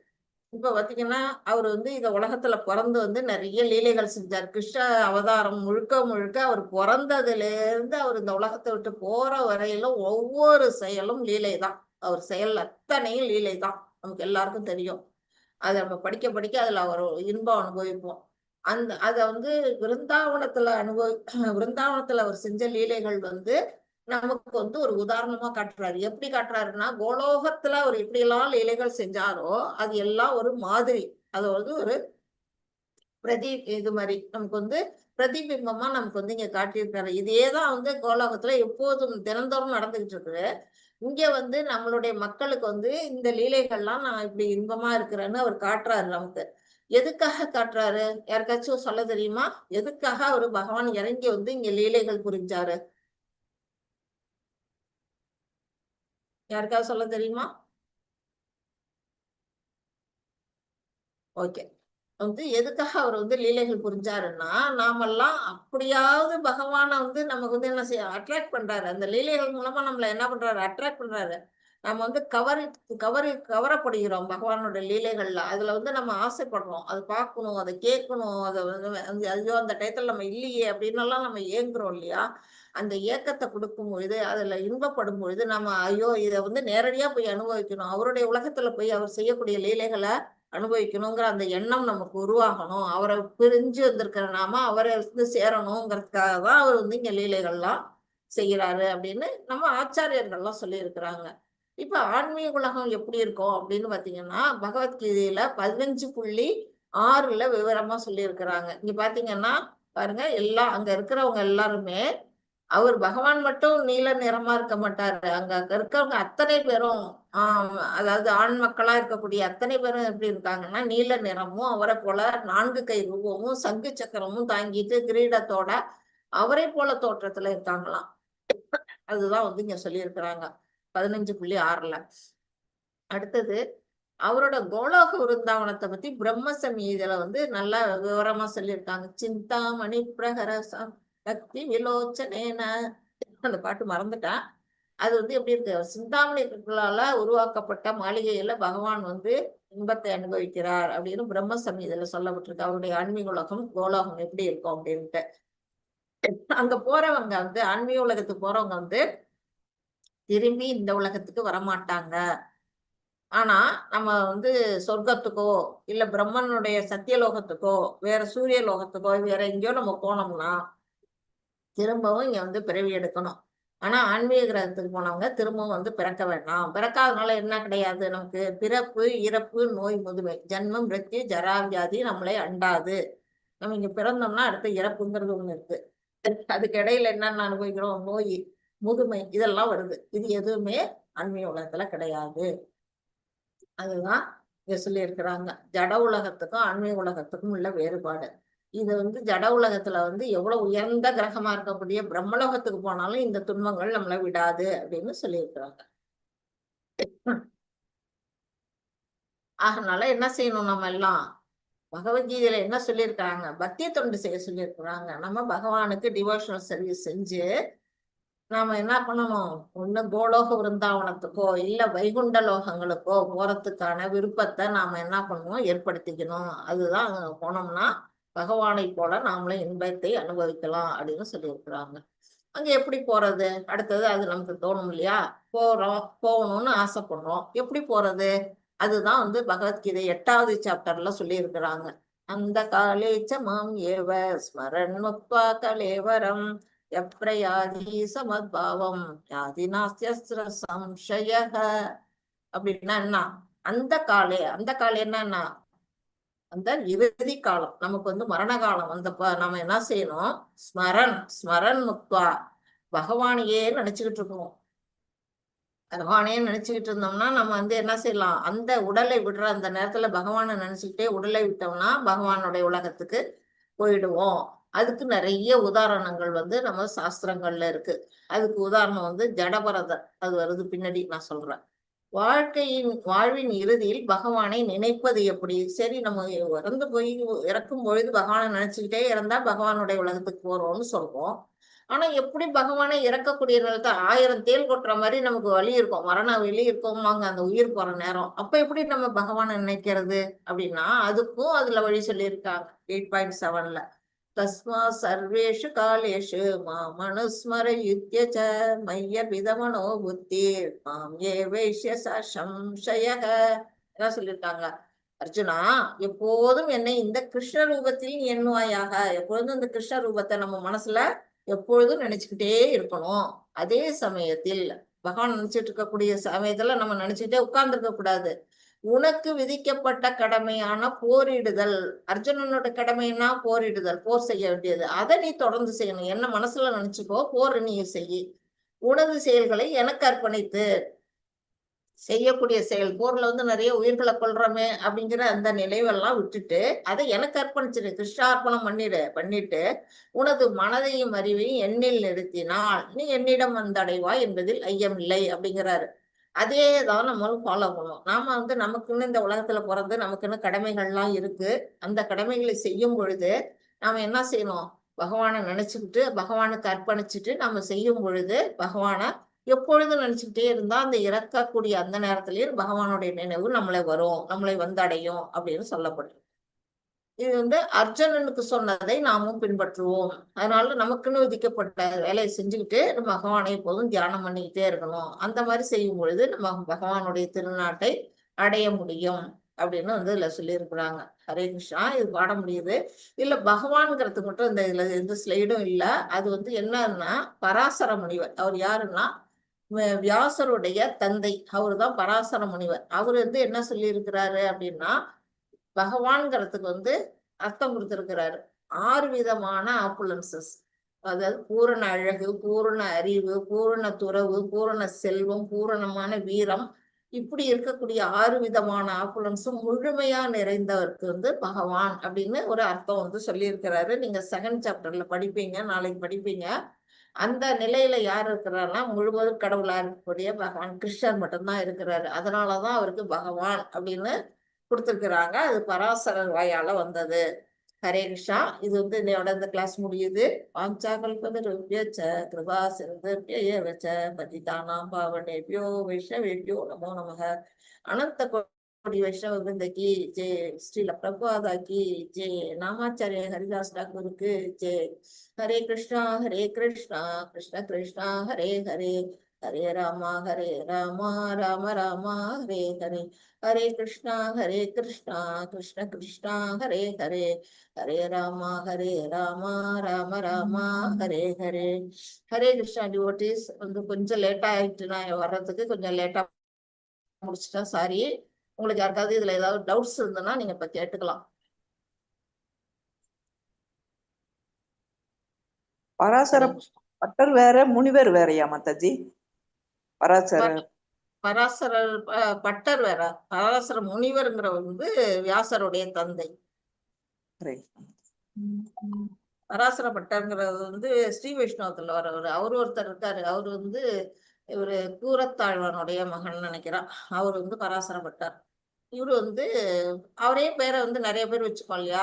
இப்ப பாத்தீங்கன்னா அவர் வந்து இந்த உலகத்துல பிறந்து வந்து நிறைய லீலைகள் செஞ்சார். கிருஷ்ண அவதாரம் முழுக்க முழுக்க அவர் பிறந்ததுல இருந்து அவர் இந்த உலகத்தை விட்டு போற வரையிலும் ஒவ்வொரு செயலும் லீலை தான். அவர் செயல் அத்தனையும் லீலை தான், நமக்கு எல்லாருக்கும் தெரியும். அதை நம்ம படிக்க படிக்க அதுல அவர் இன்பம் அனுபவிப்போம். அதை வந்து விருந்தாவனத்துல அவர் செஞ்ச லீலைகள் வந்து நமக்கு வந்து ஒரு உதாரணமா காட்டுறாரு. எப்படி காட்டுறாருன்னா, கோலோகத்துல அவர் எப்படி எல்லாம் லீலைகள் செஞ்சாரோ அது எல்லாம் ஒரு மாதிரி, அது வந்து ஒரு இது மாதிரி நமக்கு வந்து பிரதிபிம்பமா நமக்கு வந்து இங்க காட்டியிருக்காரு. இதேதான் வந்து கோலோகத்துல எப்போதும் தினந்தோறும் நடந்துகிட்டு இருக்குது. இங்க வந்து நம்மளுடைய மக்களுக்கு வந்து இந்த லீலைகள்லாம் நான் இப்படி இன்பமா இருக்கிறேன்னு அவர் காட்டுறாரு நமக்கு. எதுக்காக காட்டுறாரு, யாருக்காச்சும் சொல்ல தெரியுமா? எதுக்காக அவரு பகவான் இறங்கி வந்து இங்க லீலைகள் புரிஞ்சாரு? யாருக்காவது சொல்ல தெரியுமா? ஓகே. வந்து எதுக்காக அவர் வந்து லீலைகள் புரிஞ்சாருன்னா, நாமெல்லாம் அப்படியாவது பகவான வந்து நமக்கு வந்து என்ன செய்ய அட்ராக்ட் பண்றாரு. அந்த லீலைகள் மூலமா நம்மள என்ன பண்றாரு, அட்ராக்ட் பண்றாரு. நம்ம வந்து கவரப்படுகிறோம் பகவானோட லீலைகள்ல. அதுல வந்து நம்ம ஆசைப்படுறோம், அதை பார்க்கணும், அதை கேட்கணும், அதை வந்து ஐயோ அந்த டயத்துல நம்ம இல்லையே அப்படின்னு எல்லாம் நம்ம ஏங்குறோம் இல்லையா? அந்த ஏக்கத்தை கொடுக்கும் பொழுது, அதுல இன்பப்படும் பொழுது நம்ம ஐயோ இதை வந்து நேரடியா போய் அனுபவிக்கணும், அவருடைய உலகத்துல போய் அவர் செய்யக்கூடிய லீலைகளை அனுபவிக்கணுங்கிற அந்த எண்ணம் நமக்கு உருவாகணும். அவரை பிரிஞ்சு வந்திருக்கிற நாம அவரை வந்து சேரணுங்கிறதுக்காக தான் அவர் வந்து இங்க லீலைகள்லாம் செய்யறாரு அப்படின்னு நம்ம ஆச்சாரியர்கள்லாம் சொல்லியிருக்கிறாங்க. இப்ப ஆன்மீக உலகம் எப்படி இருக்கும் அப்படின்னு பாத்தீங்கன்னா, பகவத்கீதையில 15.6 விவரமா சொல்லியிருக்கிறாங்க. இங்க பாத்தீங்கன்னா பாருங்க, எல்லாம் அங்க இருக்கிறவங்க எல்லாருமே அவர் பகவான் மட்டும் நீல நிறமா இருக்க மாட்டாரு. அங்க இருக்கவங்க அத்தனை பேரும் அதாவது ஆண் மக்களா இருக்கக்கூடிய அத்தனை பேரும் எப்படி இருக்காங்கன்னா, நீல நிறமும் அவரை போல 4 கை ரூபமும் சங்கு சக்கரமும் தாங்கிட்டு கிரீடத்தோட அவரை போல தோற்றத்துல இருக்காங்களாம். அதுதான் வந்து இங்க சொல்லியிருக்கிறாங்க 15.6. அடுத்தது அவரோட கோலோக விருந்தாவனத்தை பத்தி பிரம்ம சமீதியில வந்து நல்லா விவரமா சொல்லியிருக்காங்க. சிந்தாமணி பிரகரசம் பக்தி விலோச்சனேன, அந்த பாட்டு மறந்துட்டேன். அது வந்து எப்படி இருக்கு, சிந்தாமணிகளால உருவாக்கப்பட்ட மாளிகையில பகவான் வந்து இன்பத்தை அனுபவிக்கிறார் அப்படின்னு பிரம்ம சமீதியில சொல்லப்பட்டிருக்கு. அவருடைய ஆன்மீக உலகம் கோலோகம் எப்படி இருக்கும் அப்படின்ட்டு. அங்க போறவங்க வந்து ஆன்மீக உலகத்துக்கு போறவங்க வந்து திரும்பி இந்த உலகத்துக்கு வரமாட்டாங்க. ஆனா நம்ம வந்து சொர்க்கத்துக்கோ இல்ல பிரம்மனுடைய சத்தியலோகத்துக்கோ வேற சூரிய லோகத்துக்கோ வேற எங்கேயோ நம்ம போனோம்னா திரும்பவும் இங்க வந்து பிறவி எடுக்கணும். ஆனா ஆன்மீக கிரகத்துக்கு போனவங்க திரும்பவும் வந்து பிறக்க வேண்டாம். பிறக்காதனால என்ன கிடையாது, நமக்கு பிறப்பு இறப்பு நோய் முதுமை ஜன்மம் மிருத்யு ஜரா வியாதி நம்மளை அண்டாது. நம்ம இங்க பிறந்தோம்னா அடுத்த இறப்புங்கிறது ஒண்ணு இருக்கு. அதுக்கு இடையில என்னென்ன அனுபவிக்கிறோம், நோய் முதுமை இதெல்லாம் வருது. இது எதுவுமே ஆன்மீக உலகத்துல கிடையாது. அதுதான் இங்க சொல்லி இருக்கிறாங்க. ஜட உலகத்துக்கும் ஆன்மீக உலகத்துக்கும் உள்ள வேறுபாடு. இது வந்து ஜட உலகத்துல வந்து எவ்வளவு உயர்ந்த கிரகமா இருக்கக்கூடிய பிரம்மலோகத்துக்கு போனாலும் இந்த துன்பங்கள் நம்மளை விடாது அப்படின்னு சொல்லியிருக்கிறாங்க. அதனால என்ன செய்யணும், நம்ம எல்லாம் பகவத்கீதையில என்ன சொல்லியிருக்காங்க, பக்தி தொண்டு செய்ய சொல்லியிருக்கிறாங்க. நம்ம பகவானுக்கு டிவோஷனல் சர்வீஸ் செஞ்சு நாம என்ன பண்ணணும், ஒண்ணு கோலோக விருந்தாவனத்துக்கோ இல்ல வைகுண்ட லோகங்களுக்கோ போறதுக்கான விருப்பத்தை நாம என்ன பண்ணணும், ஏற்படுத்திக்கணும். அதுதான் அங்க போனோம்னா பகவானை போல நாமளும் இன்பத்தை அனுபவிக்கலாம் அப்படின்னு சொல்லியிருக்கிறாங்க. அங்க எப்படி போறது, அடுத்தது அது நமக்கு தோணும் இல்லையா? போகணும்னு ஆசைப்படுறோம், எப்படி போறது? அதுதான் வந்து பகவத்கீதை 8வது சாப்டர்ல சொல்லி இருக்கிறாங்க. அந்த காலேச்ச மாம் ஏவ ஸ்மரன் முக்வா கலேவரம் எப்ரயாதி சமத்பாவம் யாதி நாஸ்தியஸ்ர சம்சயஹ. அப்படின்னா என்ன, அந்த காலே என்னன்னா அந்த இறுதி காலம், நமக்கு வந்து மரண காலம் வந்தப்ப நம்ம என்ன செய்யணும், ஸ்மரன் முக்வா பகவானையே நினைச்சுக்கிட்டு இருக்கணும். பகவானே நினைச்சுக்கிட்டு இருந்தோம்னா நம்ம வந்து என்ன செய்யலாம், அந்த உடலை விடுற அந்த நேரத்துல பகவானை நினைச்சுக்கிட்டே உடலை விட்டோம்னா பகவானுடைய உலகத்துக்கு போயிடுவோம். அதுக்கு நிறைய உதாரணங்கள் வந்து நம்ம சாஸ்திரங்கள்ல இருக்கு. அதுக்கு உதாரணம் வந்து ஜடபரதர், அது வருது பின்னாடி நான் சொல்றேன். வாழ்வின் இறுதியில் பகவானை நினைப்பது எப்படி? சரி, நம்ம இறந்து போய் இறக்கும் பொழுது பகவானை நினைச்சுக்கிட்டே இறந்தா பகவானுடைய உலகத்துக்கு போறோம்னு சொல்றோம். ஆனா எப்படி பகவானை இறக்கக்கூடிய நேரத்தை 1000 தேள் கொட்டுற மாதிரி நமக்கு வலி இருக்கும், மரண வலி இருக்கும்வாங்க அந்த உயிர் போற நேரம். அப்ப எப்படி நம்ம பகவானை நினைக்கிறது அப்படின்னா அதுக்கும் அதுல வழி சொல்லியிருக்காங்க 8.7ல. தஸ்மா சர்வேஷு காலேஷு மாமனுஸ்மர யுத்ய ச மைய பிதமனோ புத்தி மாம் ஏ வைஷ்ய சம்சயக. என்ன சொல்லியிருக்காங்க? அர்ஜுனா, எப்போதும் என்னை இந்த கிருஷ்ண ரூபத்தில் நீ எண்ணுவாயாக. எப்பொழுதும் இந்த கிருஷ்ண ரூபத்தை நம்ம மனசுல எப்பொழுதும் நினைச்சுக்கிட்டே இருக்கணும். அதே சமயத்தில் பகவான் நினைச்சிட்டு இருக்கக்கூடிய சமயத்துல நம்ம நினைச்சுக்கிட்டே உட்கார்ந்து இருக்க கூடாது. உனக்கு விதிக்கப்பட்ட கடமையான போரிடுதல், அர்ஜுனனோட கடமைன்னா போரிடுதல், போர் செய்ய வேண்டியது, அதை நீ தொடர்ந்து செய்யணும். என்ன மனசுல நினைச்சுக்கோ, போர் நீ செய். உனது செயல்களை எனக்கு அர்ப்பணித்து செய்யக்கூடிய செயல், போர்ல வந்து நிறைய உயிர்களை கொள்றோமே அப்படிங்கிற அந்த நினைவெல்லாம் விட்டுட்டு அதை எனக்கு அர்ப்பணிச்சிடு, கிருஷ்ணார்ப்பணம் பண்ணிட்டு உனது மனதையும் அறிவையும் எண்ணில் நிறுத்தினால் நீ என்னிடம் வந்தடைவாய் என்பதில் ஐயமில்லை அப்படிங்கிறாரு. அதே தான் நம்மளும் ஃபாலோ பண்ணுவோம். நாம வந்து நமக்குன்னு இந்த உலகத்துல பிறந்து நமக்குன்னு கடமைகள்லாம் இருக்கு. அந்த கடமைகளை செய்யும் பொழுது நாம என்ன செய்யணும்? பகவானை நினைச்சுக்கிட்டு பகவானுக்கு அர்ப்பணிச்சுட்டு நாம செய்யும் பொழுது பகவானை எப்பொழுதும் நினைச்சுக்கிட்டே இருந்தா அந்த இறக்கக்கூடிய அந்த நேரத்திலேயே பகவானுடைய நினைவு நம்மளை வரும், நம்மளை வந்தடையும் அப்படின்னு சொல்லப்படுது. இது வந்து அர்ஜுனனுக்கு சொன்னதை நாமும் பின்பற்றுவோம். அதனால நமக்குன்னு விதிக்கப்பட்ட வேலையை செஞ்சுக்கிட்டு நம்ம பகவானை எப்போதும் தியானம் பண்ணிக்கிட்டே இருக்கணும். அந்த மாதிரி செய்யும் பொழுது நம்ம பகவானுடைய திருநாட்டை அடைய முடியும் அப்படின்னு வந்து இதுல சொல்லியிருக்கிறாங்க. ஹரே கிருஷ்ணா. இது பாட முடியுது. இல்ல பகவான்ங்கிறது மட்டும் இந்த இதுல எந்த ஸ்லைடும் இல்ல. அது வந்து என்னன்னா பராசர முனிவர். அவர் யாருன்னா வியாசருடைய தந்தை. அவரு தான் பராசர முனிவர். அவர் வந்து என்ன சொல்லி இருக்கிறாரு அப்படின்னா பகவான்கிறதுக்கு வந்து அர்த்தம் கொடுத்திருக்கிறாரு. 6 விதமான ஆப்புலன்சஸ், அதாவது பூரண அழகு, பூரண அறிவு, பூரண துறவு, பூரண செல்வம், பூரணமான வீரம், இப்படி இருக்கக்கூடிய 6 விதமான ஆப்புலன்ஸும் முழுமையா நிறைந்தவருக்கு வந்து பகவான் அப்படின்னு ஒரு அர்த்தம் வந்து சொல்லியிருக்கிறாரு. நீங்க 2nd சாப்டர்ல படிப்பீங்க, நாளைக்கு படிப்பீங்க. அந்த நிலையில யார் இருக்கிறாருன்னா முழுவதும் கடவுளா இருக்கக்கூடிய பகவான் கிருஷ்ணர் மட்டும்தான் இருக்கிறாரு. அதனாலதான் அவருக்கு பகவான் அப்படின்னு கொடுத்திருக்கிறாங்க. அது பராசரர் வாயால வந்தது. ஹரே கிருஷ்ணா. இது வந்து என்னோட இந்த கிளாஸ் முடியுது. வாஞ்சா கல்பதருப்ய கிருபா சிறந்தருப்ய வச்ச பதிதானாம் பாவனேபியோ வைஷ்ணவேபியோ நமோ நமக. அனந்த கோடி வைஷ்ணவ விருந்தகி ஜெய். ஸ்ரீல பிரபாதா கி ஜெய். நாமாச்சாரிய ஹரிதாஸ் டாக்கூருக்கு ஜெய். ஹரே கிருஷ்ணா கிருஷ்ண கிருஷ்ணா ஹரே ஹரே, ஹரே ராமா ராம ராமா ஹரே ஹரே, ஹரே கிருஷ்ணா கிருஷ்ண கிருஷ்ணா ஹரே ஹரே, ஹரே ராமா ராம ராமா ஹரே ஹரே. ஹரே கிருஷ்ணா. டிவோட்டீஸ் வந்து கொஞ்சம் லேட்டா ஆயிட்டு, நான் வர்றதுக்கு கொஞ்சம் லேட்டா முடிச்சுட்டேன், சாரி. உங்களுக்கு யாருக்காவது இதுல ஏதாவது டவுட்ஸ் இருந்ததுன்னா நீங்க இப்ப கேட்டுக்கலாம். பராசர பட்டர் வேற, முனிவர் வேறயா மாதாஜி? பராசரர் பராசரர் பட்டர் வேற. பராசர முனிவர்ங்கிற வந்து வியாசருடைய தந்தை. பராசர பட்டர்ங்கிறது வந்து ஸ்ரீ வைஷ்ணவத்துல வரவர். அவரு ஒருத்தர் இருக்காரு. அவரு வந்து இவரு கூரத்தாழ்வானுடைய மகன் நினைக்கிறான். அவர் வந்து பராசர பட்டர். இவரு வந்து அவரே பேரை வந்து நிறைய பேர் வச்சுக்கோம் இல்லையா?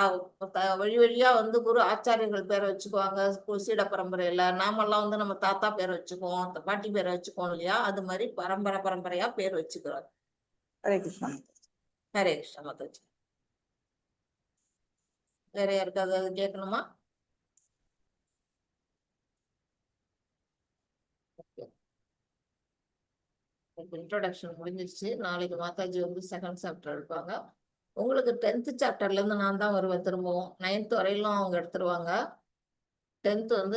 வழி வழியா வந்து குரு ஆச்சாரியர்கள் பேரை வச்சுக்குவாங்க சீட பரம்பரையில. நாமெல்லாம் வந்து நம்ம தாத்தா பேரை வச்சுக்குவோம், பாட்டி பேரை வச்சுக்குவோம் இல்லையா? அது மாதிரி பரம்பரையா பேர் வச்சுக்கிறோம். ஹரே கிருஷ்ணா. ஹரே கிருஷ்ணா மாதாஜி. வேற யாருக்காவது அது கேட்கணுமா? இன்ட்ரோடக்ஷன் முடிஞ்சிருச்சு. நாளைக்கு மாதாஜி வந்து 2nd சாப்டர் எடுப்பாங்க. உங்களுக்கு 10th சாப்டர்ல இருந்து நான் தான் வருவேன் திரும்பவும். 9th வரையிலும் அவங்க எடுத்துருவாங்க. 10th வந்து